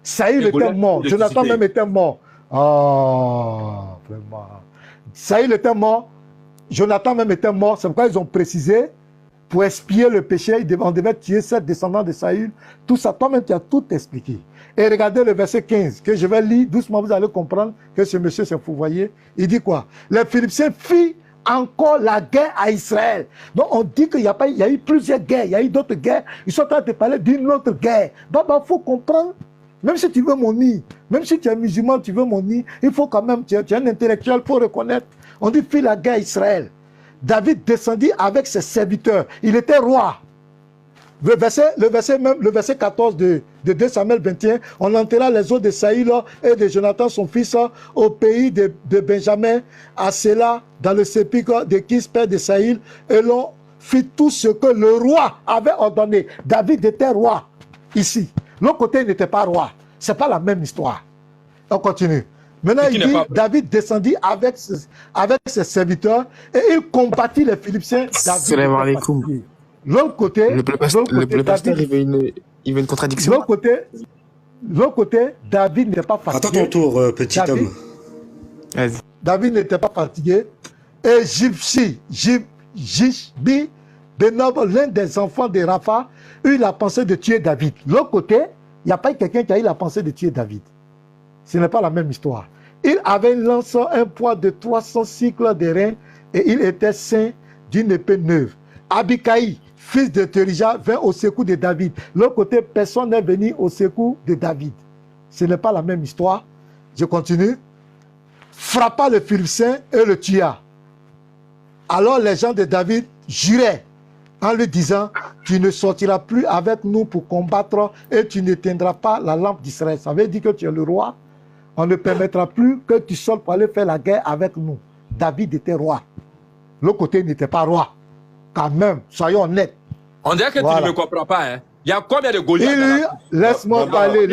A: Saül était mort. Jonathan même était mort. Oh, vraiment. Saül était mort. Jonathan même était mort. C'est pourquoi ils ont précisé, pour expier le péché, on devait tuer 7 descendants de Saül. Tout ça, toi-même, tu as tout expliqué. Et regardez le verset 15, que je vais lire doucement, vous allez comprendre que ce monsieur s'est fouvoyé. Il dit quoi? Les Philippiens firent encore la guerre à Israël. Donc on dit qu'il y a eu plusieurs guerres, il y a eu d'autres guerres. Ils sont en train de parler d'une autre guerre. Baba, il faut comprendre. Même si tu veux mon nid, même si tu es musulman, tu veux mon nid, il faut quand même, tu es un intellectuel pour reconnaître. On dit fit la guerre à Israël. David descendit avec ses serviteurs. Il était roi. Le verset 14 de 2 Samuel 21, on enterra les os de Saül et de Jonathan son fils au pays de Benjamin, à Séla, dans le sépulcre de Kis, père de Saül, et l'on fit tout ce que le roi avait ordonné. David était roi ici. L'autre côté, il n'était pas roi. Ce n'est pas la même histoire. On continue. Maintenant,
C: qui
A: il
C: n'est
A: dit,
C: pas vrai.
A: David descendit avec ses serviteurs et il combattit les Philistins.
F: Salam
A: David était
F: alaikum.
A: fatigué. L'autre côté,
F: Le pasteur,
A: David,
F: il veut une contradiction.
A: l'autre côté, David n'était pas fatigué.
G: Attends ton tour, petit
A: David,
G: homme.
F: Vas-y.
A: David n'était pas fatigué. Et Jishbi, Benob, l'un des enfants de Rapha, eut la pensée de tuer David. L'autre côté, il n'y a pas quelqu'un qui a eu la pensée de tuer David. Ce n'est pas la même histoire. Il avait une lance, un poids de 300 cycles de reins, et il était ceint d'une épée neuve. Abikaï, fils de Térija, vint au secours de David. L'autre côté, personne n'est venu au secours de David. Ce n'est pas la même histoire. Je continue. Frappa le Philistin et le tua. Alors les gens de David juraient en lui disant, tu ne sortiras plus avec nous pour combattre et tu n'éteindras pas la lampe d'Israël. Ça veut dire que tu es le roi. On ne permettra plus que tu sortes pour aller faire la guerre avec nous. David était roi. L'autre côté n'était pas roi. Quand même, soyons honnêtes.
C: On dirait que tu ne me comprends pas. Hein. Il y a combien de Goliath dans la-
A: Laisse-moi parler.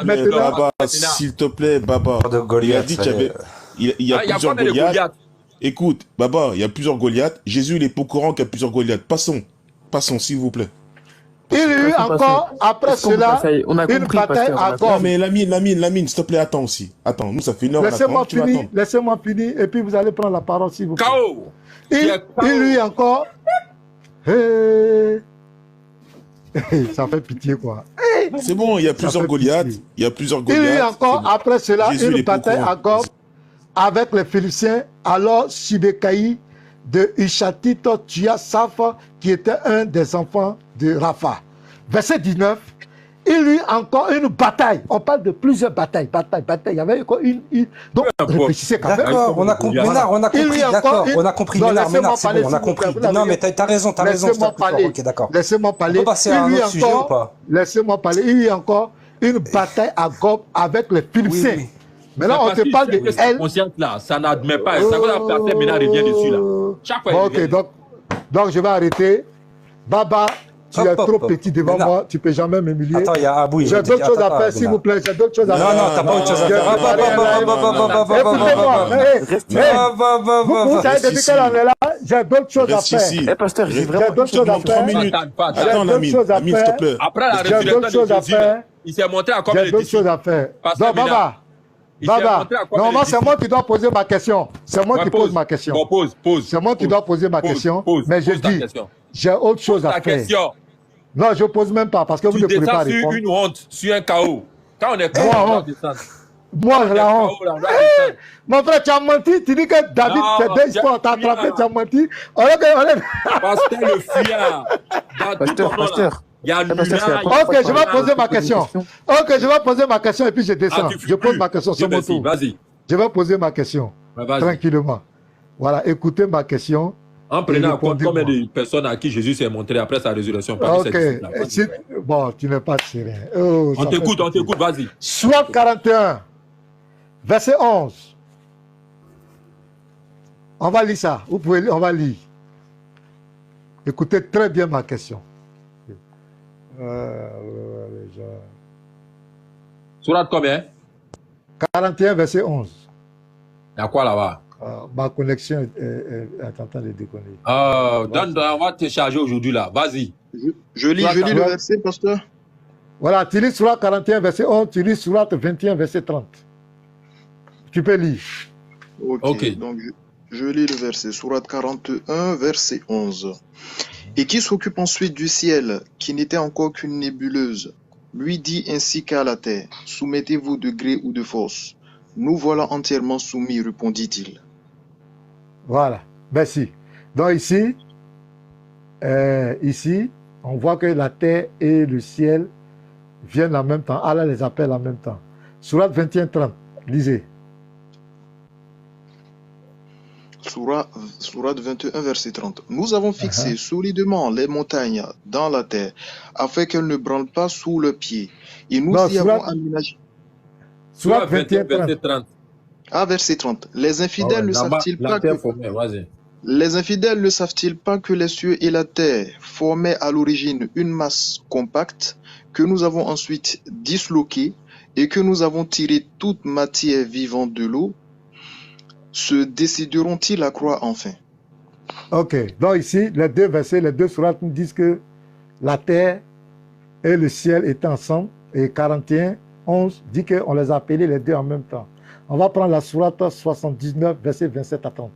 A: Maintenant,
D: Baba, s'il te plaît, Baba.
G: De Goliath,
D: Il a dit qu'il y avait. Il y a
C: Ah, il y a
D: plusieurs
C: combien de
D: Goliaths.
C: Goliath?
D: Écoute, Baba, il y a plusieurs Goliaths. Jésus, il est pas au courant qu'il y a plusieurs Goliaths. Passons, s'il vous plaît.
A: il y a eu encore, après cela,
F: On a
A: une
F: compris,
A: bataille
F: pasteur.
A: à
D: Non,
A: Gob.
D: mais Lamine, s'il te plaît, attends aussi. Attends, nous, ça fait une heure, on
A: Laissez-moi
D: attend. Tu vas
A: finir,
D: attendre.
A: laissez-moi finir, et puis vous allez prendre la parole s'il vous plaît.
C: KO.
A: Il lui encore. Hey. Ça fait pitié quoi.
D: C'est bon, il y a plusieurs
A: fait
D: Goliaths.
A: pitié.
D: Il y a plusieurs
A: Il
D: Goliaths.
A: y a encore, après cela,
D: Jésus, il
A: une
D: est pas au
A: bataille
D: courant.
A: à Gob avec les Philistins. Alors Shibekaï de Ishatit tua Saph, qui était un des enfants de Rapha. Verset 19. Il y a encore une bataille. On parle de plusieurs batailles. Il y avait encore une. Donc, réfléchissez quand même.
G: D'accord, on a compris, Ménard, on a
A: Il y
G: compris,
A: a
G: d'accord,
A: encore une-
G: on a compris,
A: Non,
G: Ménard,
A: laissez-moi
G: c'est
A: parler,
G: bon, on a
A: s'il vous
G: compris.
A: plaît.
G: Non, mais t'as raison,
A: Laissez-moi
G: stop,
A: parler.
G: ok, d'accord.
A: Laissez-moi parler.
G: On peut passer à un
A: Il y a
G: autre sujet ou pas?
A: Laissez-moi parler. Il y a encore une bataille à Gob avec les Philistins.
G: Oui.
A: Maintenant, on te parle de
C: cette
A: elle.
C: conscience là, ça n'admet pas. Ça va passer, maintenant revient dessus là. Chaque fois.
A: Bon,
C: il
A: ok,
C: revient.
A: donc je vais arrêter. Baba, tu es trop petit devant
G: Ménard.
A: moi, tu peux jamais m'humilier.
G: Attends, il y a Abou, il
A: J'ai
G: veut dire-
A: d'autres choses à
G: attends,
A: faire, s'il
G: Ménard.
A: vous plaît. J'ai d'autres choses à
G: Non,
A: faire.
G: non, t'as pas autre chose à
A: J'ai
G: faire.
A: préparé un live. Écoutez-moi. Vous savez, depuis qu'elle en est là, j'ai d'autres choses à
D: Reste
A: faire.
D: ici.
F: Eh, pasteur, j'ai
A: J'ai
F: vraiment.
A: d'autres choses à
D: Demande 3
A: faire.
D: minutes.
C: Attends, pas,
A: J'ai
C: attends.
D: Attends,
A: d'autres
D: Lamine,
A: choses à
D: Lamine, s'il
A: faire.
D: te plaît.
C: Après la
A: J'ai d'autres
C: résurrection
A: choses
C: de
A: à
C: Jésus,
A: faire.
C: il s'est montré à combien
A: J'ai
C: de
A: d'autres choses à faire.
C: Pasteur
A: Donc,
C: Ménard.
A: Baba,
C: Il s'est
A: Baba,
C: montré à combien de
A: normalement, c'est
C: disciples.
A: moi qui dois poser ma question. C'est moi
C: Ouais,
A: qui pose ma question.
C: Bon, pose.
A: C'est moi qui dois poser ma question. Mais je
C: pose ta
A: dis,
C: question.
A: j'ai autre chose à
C: Ta
A: faire.
C: question.
A: Non, je ne pose même pas parce que vous
C: Tu
A: ne pouvez pas
C: descends sur
A: répondre.
C: une honte, sur un chaos. Quand on est
A: Moi,
C: chaos, on doit
A: honte.
C: descendre.
A: Moi, la honte.
C: Chaos, là, on doit descendre.
A: Mon frère, tu as menti. Tu dis que David,
C: Non,
A: c'est deux histoires. Tu as
C: tu as-
A: attrapé, tu as menti.
C: Pasteur le fuyard. Dans tout
F: Pasteur,
C: ton nom, là,
F: pasteur.
C: il y a
F: Eh, pasteur, c'est la
C: Luna,
F: première
A: Ok,
F: fois
A: je
F: qu'on
A: vais
F: parle
A: poser ma
F: de
A: question.
F: question.
A: Ok, je vais poser ma question et puis je descends.
C: tu fuis
A: Je pose
C: plus.
A: ma question sur
C: Dieu
A: mon
C: merci.
A: tour.
C: Vas-y.
A: Je vais poser ma question.
C: Vas-y.
A: Tranquillement. Voilà, écoutez ma question.
C: En prenant en compte
A: répondez-moi.
C: combien de personnes à qui Jésus s'est montré après sa résurrection. parmi
A: Ok.
C: ces disciples-là. Vas-y.
A: Bon, tu n'es pas sérieux. Oh,
C: On
A: ça fait
C: t'écoute,
A: pitié.
C: vas-y.
A: Soit 41, verset 11. On va lire ça. Vous pouvez lire, on va lire. Écoutez très bien ma question.
C: Sourate combien?
A: 41, verset 11.
C: Il y a quoi là-bas?
A: Ma connexion est en train de déconner.
C: On va te charger aujourd'hui là. Vas-y.
B: Je lis le verset, pasteur.
A: Voilà, tu lis Sourate 41, verset 11, tu lis Sourate 21, verset 30. Tu peux lire.
B: Ok. Donc, je lis le verset. Sourate 41, verset 11. Et qui s'occupe ensuite du ciel, qui n'était encore qu'une nébuleuse, lui dit ainsi qu'à la terre, soumettez-vous de gré ou de force. Nous voilà entièrement soumis, répondit-il.
A: Voilà, merci. Donc ici, on voit que la terre et le ciel viennent en même temps. Allah les appelle en même temps. Sourate 21, 30, lisez.
B: Sourate 21, verset 30. Nous avons fixé solidement les montagnes dans la terre, afin qu'elles ne branlent pas sous leurs pieds. Et nous y avons aménagé.
A: Sourate 21,
C: verset 30.
B: Ah, verset 30. Les infidèles ne savent-ils pas que... Les infidèles ne savent-ils pas que les cieux et la terre formaient à l'origine une masse compacte que nous avons ensuite disloquée et que nous avons tiré toute matière vivante de l'eau, se décideront-ils à croire enfin?
A: Ok, donc ici, les deux versets, les deux sourates nous disent que la terre et le ciel étaient ensemble, et 41, 11 dit qu'on les a appelés les deux en même temps. On va prendre la sourate 79, verset 27 à 30.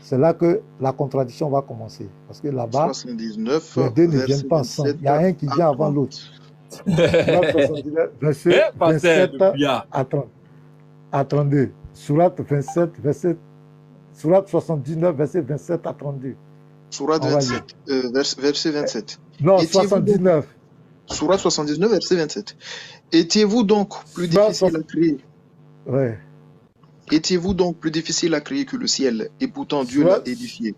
A: C'est là que la contradiction va commencer. Parce que là-bas,
B: 79,
A: les deux ne
B: verset
A: viennent pas ensemble.
B: 27
A: Il y a un qui vient avant l'autre. Sourate 79, verset 27 à 30. À 32. Sourate 27, Sourate 79, verset 27 à 32.
B: Sourate 27, verset 27.
A: Non, 79.
B: Sourate 79, verset 27. Étiez-vous donc plus difficile à créer?
A: Ouais.
B: Étiez-vous donc plus difficile à créer que le ciel, et pourtant Dieu l'a édifié?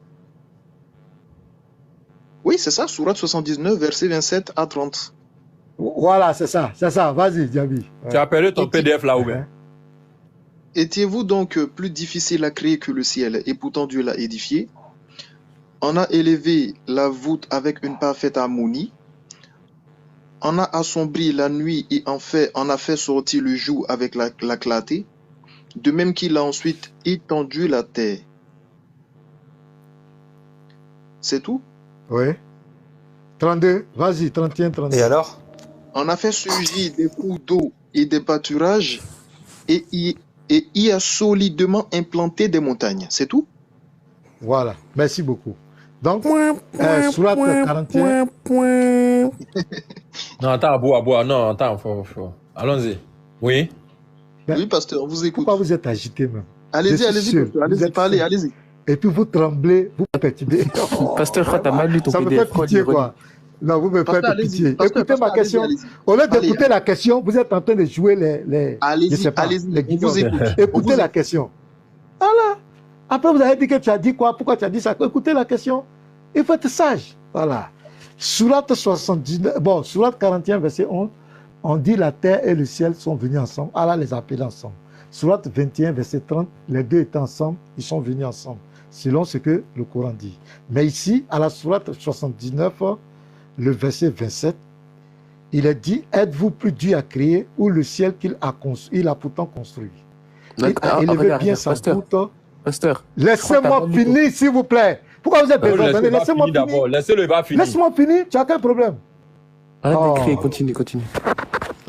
B: Oui, c'est ça, Sourate 79, verset 27 à 30.
A: Voilà, c'est ça, vas-y, Diaby. Ouais.
C: Tu as appelé ton PDF là ou bien?
B: Étiez-vous donc plus difficile à créer que le ciel, et pourtant Dieu l'a édifié? On a élevé la voûte avec une parfaite harmonie. On a assombri la nuit et on a fait sortir le jour avec la clarté. De même qu'il a ensuite étendu la terre. C'est tout?
A: Oui. 32, vas-y, 31, 32.
G: Et alors?
B: On a fait surgir des cours d'eau et des pâturages et y a solidement implanté des montagnes. C'est tout?
A: Voilà, merci beaucoup. Donc, sourate 41.
C: Non, attends, Abou, non, attends, faut. Allons-y. Oui?
B: Oui, pasteur, on vous écoute.
A: Pourquoi vous êtes agité même?
B: Allez-y, allez-y, parlez, allez-y.
A: Et puis vous tremblez, vous perturbez.
F: Pasteur, je crois que t'as mal lu ton
A: Ça
F: PDF.
A: me fait pitié, quoi. Non, vous me faites pitié. Écoutez ma question.
B: Allez-y.
A: Au lieu d'écouter la question, vous êtes en train de jouer les je sais pas,
B: Allez-y,
A: les
B: on
A: guignols.
B: vous écoute.
A: Écoutez la question. Voilà. Après, vous avez dit que tu as dit quoi? Pourquoi tu as dit ça? Écoutez la question. Il faut être sage. Voilà. Sourate 79, bon, Sourate 41, verset 11, on dit la terre et le ciel sont venus ensemble. Allah les a appelés ensemble. Sourate 21, verset 30, les deux étaient ensemble, ils sont venus ensemble, selon ce que le Coran dit. Mais ici, à la Sourate 79, le verset 27, il est dit, êtes-vous plus dur à créer ou le ciel qu'il a construit, il a pourtant construit. Il a élevé bien sa voûte.
F: Pasteur.
A: Laissez-moi finir, s'il vous plaît. Pourquoi vous êtes désordonné? Laissez-moi finir.
C: Laissez-le, va finir.
A: Laisse-moi finir, tu n'as aucun problème.
F: Arrête d'écrire, continue.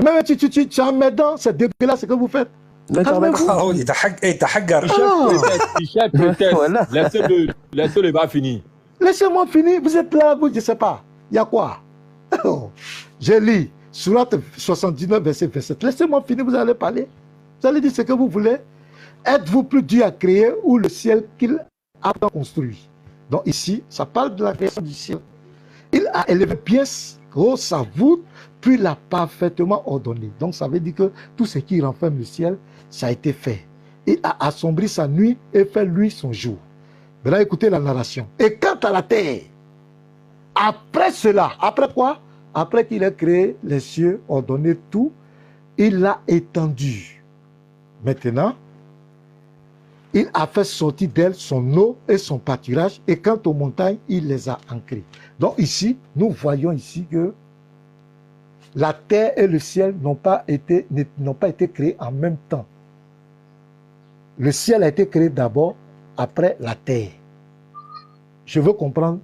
A: Mais tu es emmerdant, c'est dégueulasse ce que vous faites.
F: D'accord.
G: Ah oui, t'as hagar.
C: Michel, peut-être. Laissez-le, va finir.
A: Laissez-moi finir, vous êtes là, vous, je ne sais pas. Il y a quoi? Je lis, Sourate 79, verset 27. Laissez-moi finir, vous allez parler. Vous allez dire ce que vous voulez. Êtes-vous plus dur à créer ou le ciel qu'il a construit? Donc ici, ça parle de la création du ciel. Il a élevé bien sa voûte, puis l'a parfaitement ordonné. Donc ça veut dire que tout ce qui renferme le ciel, ça a été fait. Il a assombri sa nuit et fait lui son jour. Maintenant, écoutez la narration. Et quant à la terre, après cela, après quoi? Après qu'il ait créé les cieux, ordonné tout, il l'a étendu. Maintenant, il a fait sortir d'elle son eau et son pâturage, et quant aux montagnes, il les a ancrées. Donc ici, nous voyons ici que la terre et le ciel n'ont pas été créés en même temps. Le ciel a été créé d'abord, après la terre. Je veux comprendre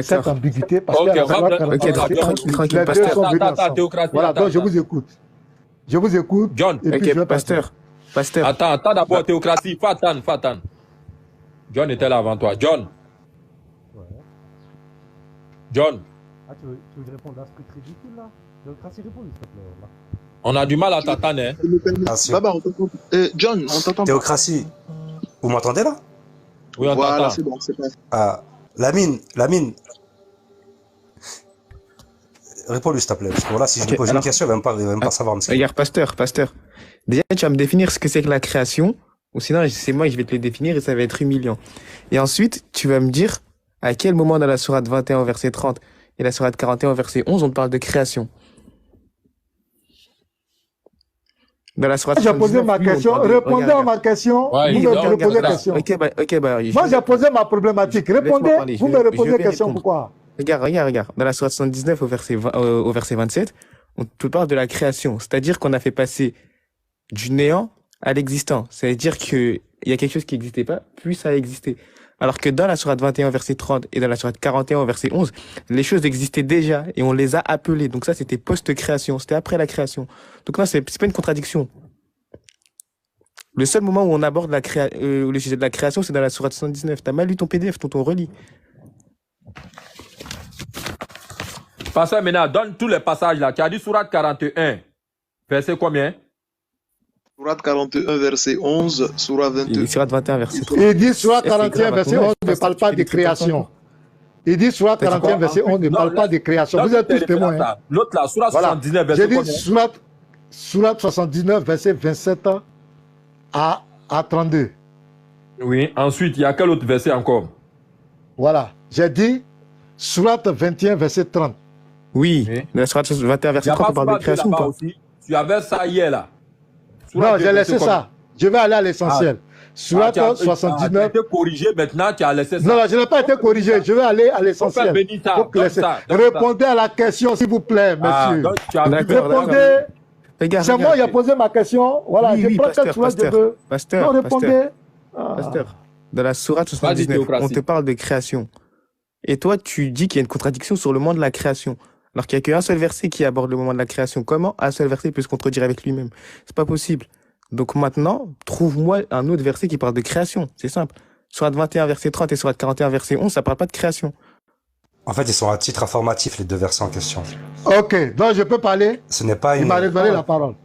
A: cette ambiguïté parce que
F: tranquille, pasteur.
A: Voilà, donc je vous écoute. Je vous écoute.
C: John,
F: ok, pasteur.
C: Attends d'abord, théocratie. Faut attendre. John était là avant toi. John. John.
H: Ah, tu veux répondre à ce truc ridicule là? Théocratie, réponds, s'il te plaît. Là.
C: On a du mal à t'attendre, hein?
B: Baba, on t'entend. John, on t'entend.
G: Théocratie. Vous m'entendez là?
C: Oui, on t'entend.
B: Voilà, c'est bon, c'est parti.
G: Ah, Lamine. Réponds-lui, s'il te plaît. Parce que voilà, si je lui pose une question, il va même pas savoir.
F: Regarde, pasteur. Déjà, tu vas me définir ce que c'est que la création, ou sinon, c'est moi qui vais te le définir et ça va être humiliant. Et ensuite, tu vas me dire à quel moment dans la sourate 21 verset 30 et la sourate 41 verset 11, on parle de création. Dans la sourate
A: j'ai posé ma question, répondez à ma question, vous me posez la question. Moi, j'ai posé ma problématique, répondez, vous me reposez la question, pourquoi?
F: Regarde. Dans la sourate 79 au verset 27, On te parle de la création. C'est-à-dire qu'on a fait passer du néant à l'existant. C'est-à-dire qu'il y a quelque chose qui n'existait pas, puis ça a existé. Alors que dans la sourate 21, verset 30 et dans la sourate 41, verset 11, les choses existaient déjà et on les a appelées. Donc ça, c'était post-création. C'était après la création. Donc non, c'est pas une contradiction. Le seul moment où on aborde le sujet de la création, c'est dans la sourate 79. T'as mal lu ton PDF, tonton, relis.
C: Pasteur Mena, donne tous les passages là. Tu as dit sourate 41, verset combien?
B: Sourate 41, verset 11, sourate 22.
F: Sourate 21, verset 30.
A: Il dit sourate 41, verset 11 ne parle pas de création. Il dit sourate 41, verset 11 ne parle pas de création. Vous êtes tous témoins. Hein.
C: L'autre là, sourate 79, verset
A: combien?
C: combien?
A: J'ai dit sourate 79, verset 27 à 32.
C: Oui, ensuite, il y a quel autre verset encore?
A: Voilà. J'ai dit sourate 21, verset 30.
F: Oui, la sourate 21, verset 30, on parle de création ou pas?
C: Aussi. Tu avais ça hier là.
A: Non, j'ai laissé ça. Je vais aller à l'essentiel. Sourate 79.
C: Tu as été corrigé, maintenant tu as laissé ça.
A: Non, je n'ai pas été corrigé. Je vais aller à l'essentiel. Répondez à la question, s'il vous plaît, monsieur. Répondez. C'est moi qui ai posé ma question. Voilà, je prends quelle sourate je veux. Non, répondez.
F: Pasteur, dans la sourate 79, on te parle de création. Et toi, tu dis qu'il y a une contradiction sur le moment de la création. Alors qu'il n'y a qu'un seul verset qui aborde le moment de la création. Comment un seul verset peut se contredire avec lui-même? C'est pas possible. Donc maintenant, trouve-moi un autre verset qui parle de création. C'est simple. Sourate 21, verset 30 et sourate 41, verset 11, ça parle pas de création.
G: En fait, ils sont à titre informatif, les deux versets en question.
A: Ok, donc je peux parler.
G: Ce n'est pas une...
A: Il m'a révélé la parole.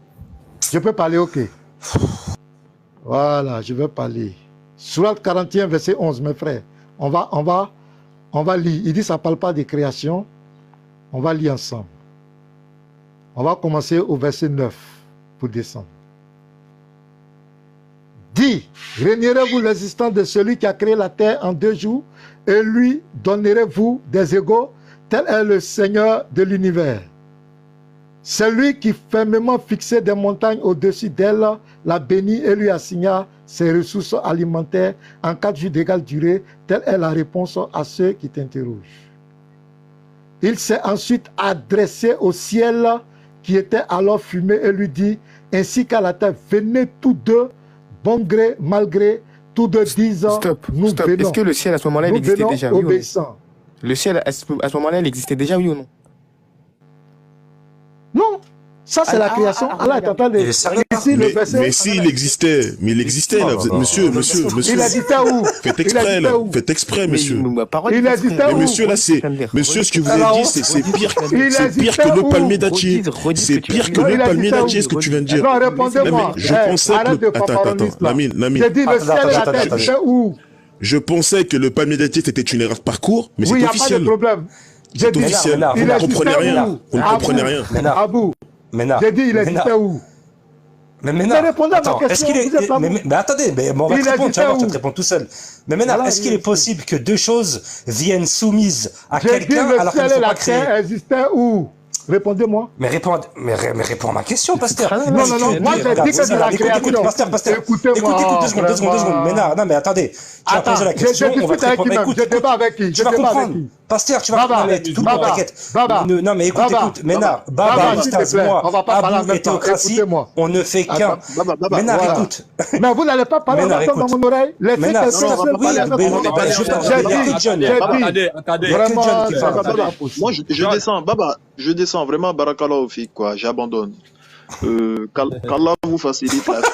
A: Je peux parler, ok. Voilà, je vais parler. Sourate 41, verset 11, mes frères. On va lire. Il dit ça ne parle pas de création. On va lire ensemble. On va commencer au verset 9 pour descendre. Dit, régnerez-vous l'existence de celui qui a créé la terre en 2 jours et lui donnerez-vous des égaux, tel est le Seigneur de l'univers. Celui qui fermement fixait des montagnes au-dessus d'elle la bénit et lui assigna ses ressources alimentaires en 4 jours d'égale durée, telle est la réponse à ceux qui t'interrogent. Il s'est ensuite adressé au ciel qui était alors fumé et lui dit, ainsi qu'à la terre, venez tous deux, bon gré, mal gré, tous deux disent, nous venons.
F: Est-ce que le ciel à ce moment-là, il existait déjà, oui ou
A: non?
F: Le ciel à ce moment-là, il existait déjà, oui ou non?
A: Non. Ça, c'est la création. Allah est en train de...
D: Mais s'il existait, mais il existait, là, monsieur.
A: Il existait où?
D: Faites exprès, là. Faites exprès, monsieur.
A: Il existait où?
D: Monsieur, là, c'est... Monsieur, ce que vous avez dit, c'est pire que le palmier dattier. C'est pire que le palmier dattier, ce que tu viens de dire.
A: Non, répondez-moi.
D: Je pensais que... Attends, Lamine.
A: J'ai dit, le ciel et la terre, c'était où?
D: Je pensais que le palmier dattier, c'était une erreur de parcours, mais c'est officiel.
A: Oui, il n'y a pas de problème.
D: C'est officiel. Vous ne comprenez rien. Vous ne comprenez rien.
A: Abou. J'ai dit, il existait où?
G: Mais
A: répondez à ma question.
G: Mais attendez, on va te répondre, tu vas te répondre tout seul. Mais maintenant, est-ce qu'il est possible que 2 choses viennent soumises à quelqu'un alors qu'elles ne sont pas créées?
A: Existait où? Répondez-moi.
G: Mais réponds à ma question, pasteur.
A: Non, moi j'ai dit que c'est la création.
G: Pasteur,
A: écoutez-moi.
G: Écoute, 2 secondes. Mais non, mais attendez. Tu as posé la question, on va te répondre. Écoute,
A: je débat avec qui?
G: Tu vas comprendre. Pasteur, tu vas comprendre. Tout le monde, t'inquiète. Non, mais écoute. Ménard, Baba, Ustaz, moi, Abou et Théocratie, on ne fait qu'un. Ménard, écoute.
A: Mais vous n'allez pas parler dans mon oreille. Laissez quelqu'un
B: Moi, je descends. Baba, je descends vraiment, barakallah au fik, quoi, j'abandonne. Qu'Allah vous facilite la vie.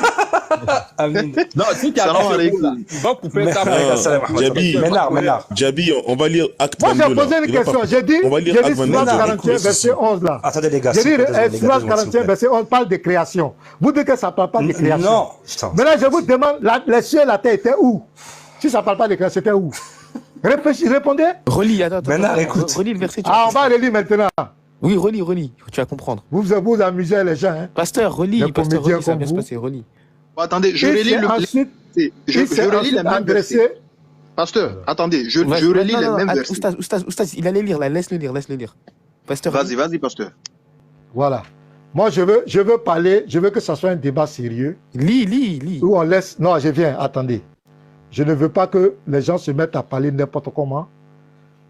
E: Amin.
C: Non, si tu as va couper ta
D: Djabi, on va lire acte 22.
A: Moi, j'ai posé une question. J'ai dit, Sourate 41, verset 11 là.
G: Attendez, les gars.
A: J'ai dit, Sourate 41, verset 11 parle de création. Vous dites que ça ne parle pas de création.
G: Non.
A: Maintenant, je vous demande, les cieux et la terre étaient où? Si ça ne parle pas de création, c'était où? Répondez.
F: Relis, attends.
G: Maintenant, écoute.
F: Relis le verset.
A: On va relire maintenant.
F: Oui, relis. Tu vas comprendre.
A: Vous amusez les gens. Hein.
F: Pasteur, relis. Pasteur, relis, ça va bien se passer. Relis.
B: Attendez, je relis le... Je relis les mêmes versets. Pasteur, attendez, je relis les mêmes versets.
F: Oustaz, il allait lire là. Laisse-le lire. Pasteur.
B: Vas-y, pasteur.
A: Voilà. Moi, je veux parler, je veux que ça soit un débat sérieux.
F: Lis.
A: Où on laisse... Non, je viens, attendez. Je ne veux pas que les gens se mettent à parler n'importe comment.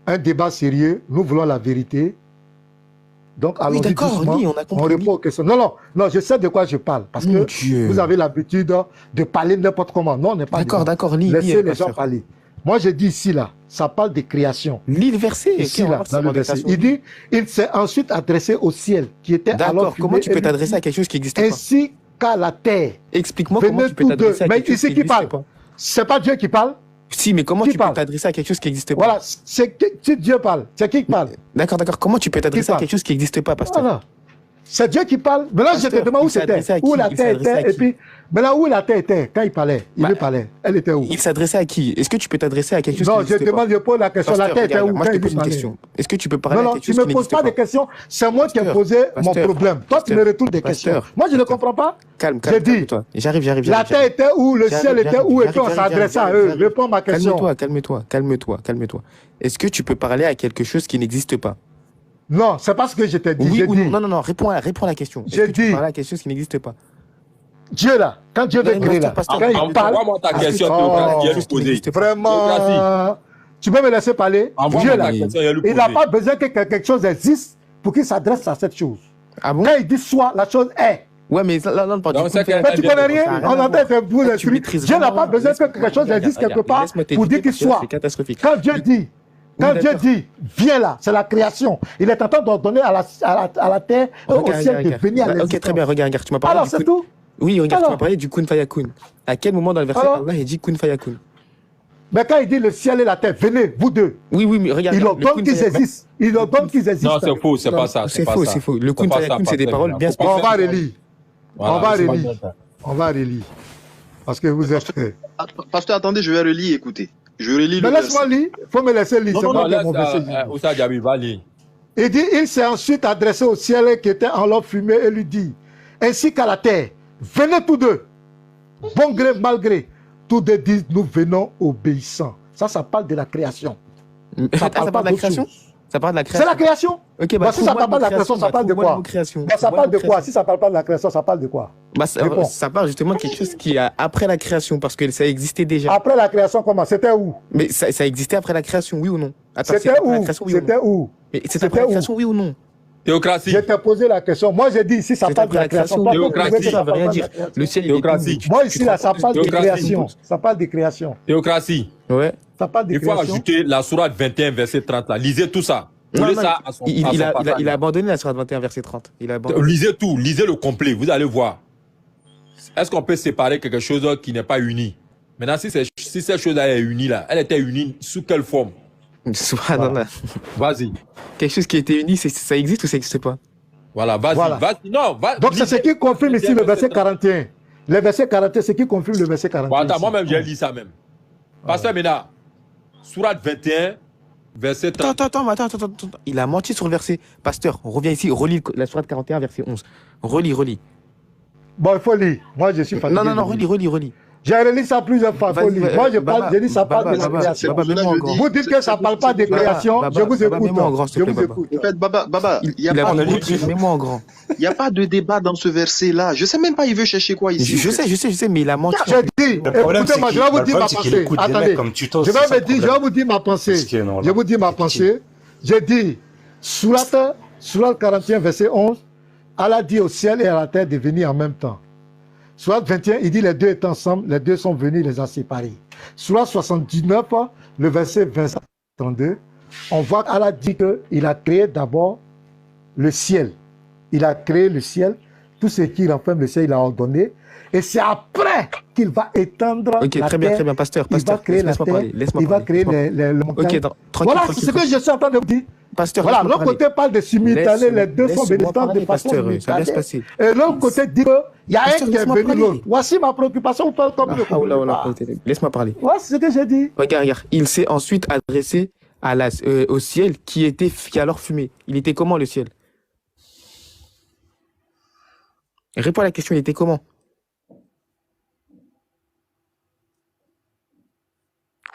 A: Un débat sérieux, nous voulons la vérité. Donc, allons-y
F: d'accord,
A: doucement.
F: on a
A: On
F: compris.
A: répond aux questions. Non, je sais de quoi je parle. Parce
F: Mon
A: que
F: Dieu.
A: vous avez l'habitude de parler n'importe comment. Non, on n'est pas
F: D'accord, lis.
A: Laissez les gens parler. Moi, je dis ici, là, ça parle de création.
F: Lis le verset.
A: Ici, là, dans le verset. Il dit, il s'est ensuite adressé au ciel, qui était alors
F: D'accord,
A: fumé,
F: comment tu peux
A: et
F: t'adresser à quelque chose qui n'existe pas?
A: ainsi qu'à la terre.
F: Explique-moi comment tu peux
A: tous
F: t'adresser à
A: deux.
F: quelque
A: Mais
F: chose qui
A: ici qui
F: n'existe
A: parle.
F: pas.
A: C'est pas Dieu qui parle.
F: Si, mais comment
A: Qui
F: tu peux
A: parle?
F: t'adresser à quelque chose qui n'existe pas?
A: Voilà, si Dieu parle, c'est qui parle?
F: D'accord. Comment tu peux t'adresser à
A: parle?
F: quelque chose qui n'existe pas, pasteur?
A: Voilà. C'est Dieu qui parle. Maintenant, je te
F: Pasteur,
A: demande où
F: il s'adressait
A: c'était.
F: à qui?
A: Où la
F: Il
A: terre
F: s'adressait à
A: était. Et
F: qui?
A: puis, maintenant, où la terre était quand il parlait? Il lui parlait. Elle était où?
F: Il s'adressait à qui? Est-ce que tu peux t'adresser à quelque chose qui
A: Non, je
F: n'existe pas?
A: demande, je pose la question.
F: Pasteur,
A: La terre était
F: regarde,
A: où
F: moi,
A: quand
F: je te
A: il
F: pose
A: lui
F: une
A: parlait?
F: question. Est-ce que tu peux parler à
A: Non,
F: quelque
A: tu
F: chose
A: ne
F: qui
A: me poses
F: n'existe
A: pas
F: pas?
A: de questions. C'est moi qui ai
F: Pasteur,
A: posé mon
F: pasteur,
A: problème. Toi, tu me retournes des questions.
F: pasteur,
A: Moi, je ne
F: pasteur.
A: comprends pas.
F: Calme-toi. J'arrive.
A: La terre était où? Le ciel était où? Et puis, on s'adressait à eux. Réponds à ma question.
F: Calme-toi. Est-ce que tu peux parler à quelque chose qui n'existe pas?
A: Non, c'est pas ce que je t'ai dit.
F: Oui
A: J'ai
F: ou
A: dit,
F: non? Non, réponds à la question. Est-ce
A: J'ai
F: que tu peux
A: dit-
F: parler à quelque chose qui n'existe pas?
A: Dieu là, quand Dieu veut
F: Non,
A: créer là,
F: pasteur,
A: quand il parle,
C: Envoie-moi ta
F: Est-ce que
C: question,
F: tu peux parler à
C: Théocratie,
F: quelque
C: il
F: chose
C: est
F: qui
C: posé.
F: n'existe pas?
A: vraiment, tu peux me laisser parler.
C: Envoie-moi
A: Dieu
C: ta
A: là,
C: question, il est
A: il n'a
C: posé.
A: pas besoin que quelque chose existe pour qu'il s'adresse à cette chose.
F: Ah bon?
A: Quand il dit soit, la chose est.
F: Ouais, mais là, on parle
C: Non,
F: du
C: c'est
F: coup,
C: qu'elle-
A: Mais tu connais rien,
F: ça a rien
A: on
F: à
A: entend
F: voir.
A: que vous
F: Tu
A: instruire.
F: maîtrises
A: Dieu n'a
F: vraiment
A: pas
F: rien.
A: besoin que
F: Laisse-moi-
A: quelque chose
F: regarde,
A: existe quelque
F: regarde,
A: part
F: laisse-moi
A: pour dire
F: t'éduquer
A: qu'il
F: parce que
A: soit.
F: c'est catastrophique.
A: Quand Dieu dit, Dieu
F: d'accord.
A: dit, viens là, c'est la création. Il est en train d'ordonner à la terre, au
F: Regarde,
A: ciel de
F: regarde.
A: venir à
F: Ok,
A: l'existence.
F: très bien, regarde, tu m'as parlé
A: Alors
F: du
A: c'est
F: kun.
A: tout.
F: Oui, regarde, tu
A: Alors.
F: m'as parlé du kun fayakun. À quel moment dans le verset
A: Alors.
F: Allah il dit kun fayakun?
A: Mais quand il dit le ciel et la terre, venez, vous deux.
F: Oui, mais regarde.
A: Il
F: le
A: ordonne
F: kun
A: qu'ils
F: fayakun-
A: existent. Il ordonne qu'ils existent.
C: Non, c'est faux, c'est pas ça.
F: C'est
C: pas
F: faux,
C: ça.
F: c'est faux. Le kun
C: pas ça,
F: fayakun, c'est des
C: pasteur,
F: paroles
C: il
F: bien
C: faut pas
A: On va
C: faire-
A: relire.
C: Voilà,
A: On va
C: c'est pas
A: relire.
C: ça.
A: On va relire. Parce que vous êtes.
B: Pasteur, attendez, je vais relire, écoutez. Je relis
A: Mais
B: le
A: laisse-moi
B: verset.
A: lire. Faut me laisser lire.
B: Non,
A: C'est
B: non,
A: moi
C: Non,
A: qui ai
C: laisse
A: mon verset.
C: Oussa Diaby, va lire.
A: Il dit, il s'est ensuite adressé au ciel qui était en l'or fumé et lui dit, ainsi qu'à la terre, venez tous deux, bon gré, mal gré. Tous deux disent, nous venons obéissants. Ça parle de la création.
F: Ça
A: parle
F: parle
A: pas
F: de la
A: d'autre
F: création?
A: chose.
F: Ça parle de la
A: C'est
F: création.
A: la création.
F: Ok,
A: Bah, si ça parle pas de la création, ça parle de quoi
F: création.
A: Bah, ça parle de quoi? Si ça parle pas de la création, ça parle de quoi?
F: Bah,
A: Réponds.
F: ça parle justement de quelque chose qui a après la création, parce que ça existait déjà.
A: Après la création, comment? C'était où?
F: Mais ça existait après la création, oui ou non? Attends,
A: C'était
F: après la
A: où?
F: création, oui ou non?
A: C'était où?
F: Mais c'est
A: C'était
F: après la
A: où?
F: création, oui ou non?
C: Théocratie.
A: Je t'ai posé la question. Moi, j'ai dit ici, ça
F: C'est
A: parle de
F: après
A: la
F: la
A: création.
F: création.
A: Toi,
C: Théocratie,
A: vous trouvez que
F: Ça veut rien
A: parle pas de
F: dire.
A: la création.
F: Le ciel, il est
C: Théocratie.
F: tout.
A: Moi, ici, là, ça parle de
C: Théocratie.
A: création. Ça parle de création.
C: Théocratie.
F: Ouais.
A: Ça parle de
C: Il faut
A: création.
C: ajouter la sourate 21, verset 30 là. Lisez tout ça. Lisez ça à son,
F: il,
C: à
F: il
C: son
F: a, il, a,
C: passage.
F: il a abandonné la sourate 21, verset 30. Il a abandonné.
C: Lisez tout, lisez le complet, vous allez voir. Est-ce qu'on peut séparer quelque chose qui n'est pas uni? Maintenant, si cette chose-là est unie là, elle était unie sous quelle forme?
F: Subhanallah.
C: Vas-y.
F: Quelque chose qui a été uni, ça existe ou ça n'existe pas?
C: Voilà, vas-y,
A: Voilà.
C: vas-y. Non,
A: Donc, c'est ce qui confirme ici le verset
C: 40.
A: 41. Le verset 41, c'est ce qui confirme le verset 41.
C: Bon, attends,
A: ici.
C: moi-même, j'ai lu ça même. Pasteur Ménard, sourate 21, verset 30.
F: Attends. Il a menti sur le verset. Pasteur, on revient ici, relis la sourate 41, verset 11. Relis.
A: Bon, il faut lire. Moi, je suis fatigué.
F: Non, relis.
A: J'ai relu ça plusieurs fois. Faut
F: Vas-y,
A: lire. Moi, je parle,
F: Baba,
A: j'ai dit ça parle de la
F: Baba,
A: création.
F: Baba, mets-moi en grand.
A: Vous dites que ça ne parle pas de création.
F: Baba,
A: Je vous
F: Baba,
A: écoute.
F: mets-moi en grand, s'il
A: Je
F: te plaît,
A: vous
F: Baba.
A: écoute.
B: En fait, Baba, il n'y a,
F: Il a
B: pas de-
F: abandonné, mets-moi en grand.
B: il y a pas de débat dans ce verset-là. Je sais même pas, il veut chercher quoi ici.
F: Je sais, mais il a menti.
A: J'ai dit,
G: Le problème, c'est
A: écoutez-moi, je vais vous dire ma pensée. Attendez,
G: comme tuto.
A: je vais vous dire ma pensée. Je vous dis ma pensée. J'ai dit, sourate 41, verset 11, Allah dit au ciel et à la terre de venir en même temps. Sourate 21, il dit les deux étaient ensemble, les deux sont venus, il les a séparés. Sourate 79, le verset 32, on voit qu'Allah dit qu'il a créé d'abord le ciel. Il a créé le ciel, tout ce qui renferme le ciel, il a ordonné. Et c'est après qu'il va étendre
F: Ok,
A: la
F: très
A: terre.
F: bien, pasteur.
A: Il va créer la
F: Laisse-moi
A: terre,
F: parler.
A: il va créer les montagnes.
F: Ok, tranquille.
A: Voilà, c'est ce que je suis en train de vous dire.
F: Pasteur,
A: Voilà,
F: laisse-moi
A: l'autre
F: parler.
A: côté parle de simultané, les deux sont
F: Laisse-moi
A: bénéficiaires de
F: parler,
A: façon
F: pasteur, ça va bien se
A: simultanée.
F: passer.
A: Et l'autre côté dit qu'il y a un
F: Pasteur,
A: qui est
F: laisse-moi
A: venu
F: parler.
A: l'autre. Voici ma préoccupation, vous parlez comme je
F: Ah, oula,
A: comprends.
F: laisse-moi parler.
A: Voilà, c'est ce que j'ai dit.
F: Regarde. Il s'est ensuite adressé au ciel qui a alors fumé. Il était comment le ciel? Réponds à la question, il était comment?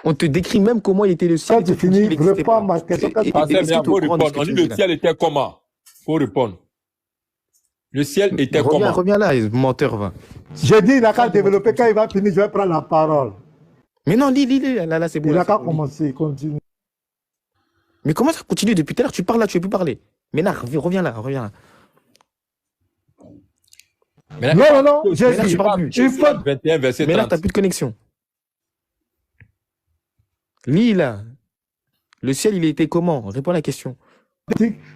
F: On te décrit même comment il était le ciel.
A: Quand tu
F: et tu dis
A: finis,
F: qu'il existait
A: réponds
F: pas.
A: à ma question.
F: Et-
C: Pasteur
F: est-ce que
C: Ménard,
F: tu es au
C: faut
F: courant de
C: répondre.
F: ce que
C: On
F: tu
C: dit
F: dis
C: le
F: là?
C: ciel était comment? Faut répondre. Le ciel était comment?
F: Reviens là, menteur, va.
A: J'ai dit, il n'a qu'à développer. Quand il va finir, je vais prendre la parole.
F: Mais non, lis, là, c'est bon.
A: Il
F: là,
A: n'a
F: c'est
A: qu'à
F: bon.
A: commencer. Continue.
F: Mais comment ça continue depuis tout à l'heure? Tu parles là, tu veux plus parler. Ménard, reviens là, reviens là.
A: Non, j'ai
F: Ménard,
A: dit,
F: tu parles plus.
A: une faute.
C: 21, verset
F: Ménard,
C: 30.
F: t'as plus de connexion. Lis là. Le ciel, il était comment? Réponds à la question.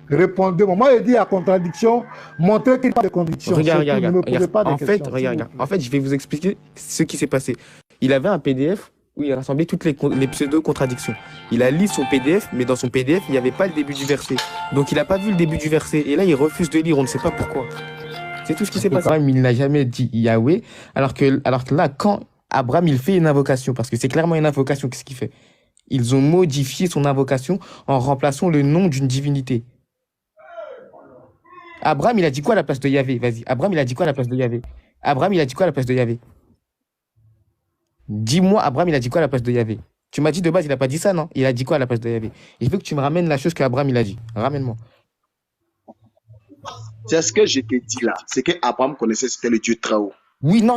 A: Répondez-moi. Moi, il dit à contradiction, montrez qu'il n'y a pas de contradiction.
F: Regarde,
A: Surtout,
F: regarde,
A: ne me posez
F: regarde.
A: pas de
F: En fait,
A: questions,
F: regarde,
A: s'il vous
F: regarde.
A: plaît.
F: En fait, je vais vous expliquer ce qui s'est passé. Il avait un PDF où il rassemblait toutes les pseudo-contradictions. Il a lu son PDF, mais dans son PDF, il n'y avait pas le début du verset. Donc, il n'a pas vu le début du verset. Et là, il refuse de lire. On ne sait pas pourquoi. C'est tout ce qui s'est passé. Abraham, il n'a jamais dit Yahweh, alors que là, quand Abraham, il fait une invocation, parce que c'est clairement une invocation, qu'est-ce qu'il fait? Ils ont modifié son invocation en remplaçant le nom d'une divinité. Abraham, il a dit quoi à la place de Yahvé? Vas-y. Abraham, il a dit quoi à la place de Yahvé? Abraham, il a dit quoi à la place de Yahvé? Dis-moi, Abraham, il a dit quoi à la place de Yahvé? Tu m'as dit de base, il n'a pas dit ça, non? Il a dit quoi à la place de Yahvé? Il veut que tu me ramènes la chose qu'Abraham, il a dit. Ramène-moi.
I: C'est ce que je t'ai dit là. C'est qu'Abraham connaissait, c'était le Dieu très haut.
F: Oui, non,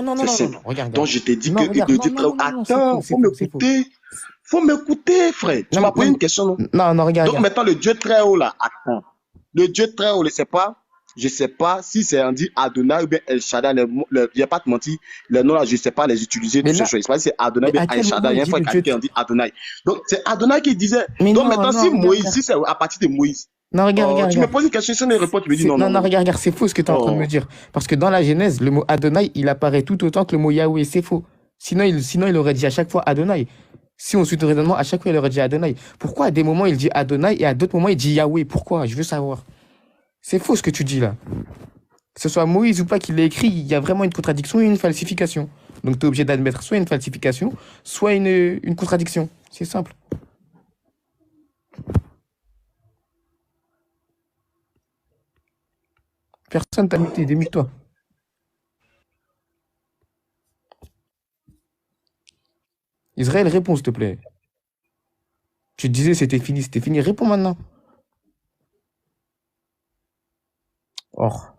F: regarde.
I: Donc je t'ai dit
F: Non,
I: que
F: regarde,
I: le Dieu
F: non,
I: très haut.
F: non,
I: Attends,
F: c'est
I: faut
F: faux,
I: m'écouter. Faut m'écouter, frère. Tu
F: Non,
I: m'as
F: mais-
I: posé une question, non?
F: Non, regarde.
I: Donc maintenant, le Dieu très haut là, attends. Le Dieu très haut, je sais pas si c'est on dit Adonai ou bien El Shaddai. Je vais pas te mentir, les noms là, je sais pas les utiliser.
F: Mais
I: Tout
F: là-
I: ce choix. Je sais pas si c'est Adonai ou
F: Mais
I: bien
F: à quel
I: El Shaddai.
F: moment
I: Il y a
F: il
I: une fois
F: dit le
I: quelqu'un
F: Dieu-
I: qui dit Adonai. Donc c'est Adonai qui disait.
F: Mais
I: Donc
F: non,
I: maintenant,
F: non,
I: si
F: regarde,
I: Moïse,
F: regarde.
I: si c'est à partir de Moïse,
F: Non, regarde.
I: tu me poses une question, si on répond, tu me dis non, non.
F: Regarde, c'est faux ce que tu es en train de me dire. Parce que dans la Genèse, le mot Adonai, il apparaît tout autant que le mot Yahweh. C'est faux. Sinon, il aurait dit à chaque fois Adonai. Si on suit ton raisonnement, à chaque fois, il aurait dit Adonai. Pourquoi à des moments, il dit Adonai et à d'autres moments, il dit Yahweh? Pourquoi? Je veux savoir. C'est faux ce que tu dis là. Que ce soit Moïse ou pas qui l'a écrit, il y a vraiment une contradiction et une falsification. Donc, tu es obligé d'admettre soit une falsification, soit une contradiction. C'est simple. Personne t'a muté, démute-toi. Israël, réponds, s'il te plaît. Tu te disais c'était fini. Réponds maintenant. Or.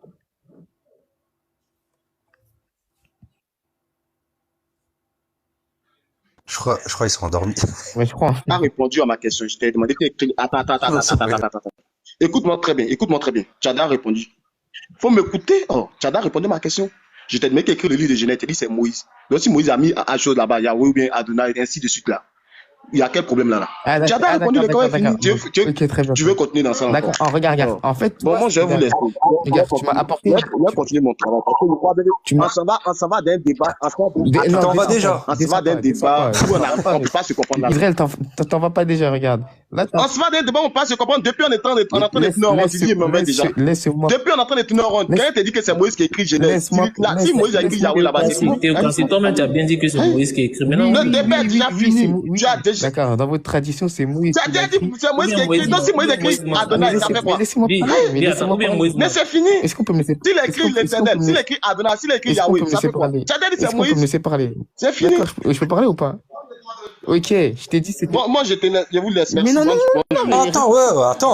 G: Je crois qu'ils sont endormis.
F: Ouais, je crois.
I: Tu as répondu à ma question. Je t'ai demandé que. Attends. Écoute-moi très bien. Tchada a répondu. Faut m'écouter. Oh, Tchada a répondu à ma question. Je t'ai demandé qu'écrire le livre de Genèse. Tu as dit c'est Moïse. Donc si Moïse a mis un chose là-bas, Yahweh ou bien Adonai, et ainsi de suite là. Il y a quel problème là? Tchada a répondu, le corps est fini.
F: Ok, très bien.
I: Tu veux continuer dans ça encore?
F: D'accord, regarde. En fait,
I: Bon, moi, je vais vous laisser.
F: Regarde, tu m'as apporté.
I: Je vais continuer mon travail. On s'en va d'un débat.
G: T'en vas déjà.
I: On s'en va d'un débat où on ne peut pas se comprendre là.
F: Israël, t'en vas pas déjà, regarde. Là,
I: On se va d'un débat où on ne peut pas se comprendre. Depuis, on est en train de tourner en rond. Tu dis, il me met déjà.
F: Laisse-moi.
I: Depuis, on est en train de tourner en rond. Quelqu'un te dit que c'est Moïse qui écrit Genèse. Si Moïse a écrit Yahweh là-bas, c'est fou.
J: C'est toi-même, tu as bien dit que c'est Moïse qui a écrit.
I: Le débat est déjà fini. Tu as déjà.
F: D'accord, dans votre tradition, c'est Moïse.
I: Tu as déjà dit c'est Moïse qui a écrit. Donc, si Moïse a écrit Adonai, ça fait quoi?
F: Laissez-moi parler.
I: Mais c'est fini.
F: Est-ce qu'on peut me laisser
I: S'il a écrit l'éternel, s'il a écrit Adonai, s'il a écrit Yahweh, ça fait quoi? Tu as déjà dit c'est
F: Est-ce qu'on peut me
I: Moïse.
F: laisser parler?
I: C'est fini.
F: Je peux parler ou pas? Ok, je t'ai dit c'était.
I: Bon, moi, je vous laisse.
F: Mais non,
G: Attends, attends.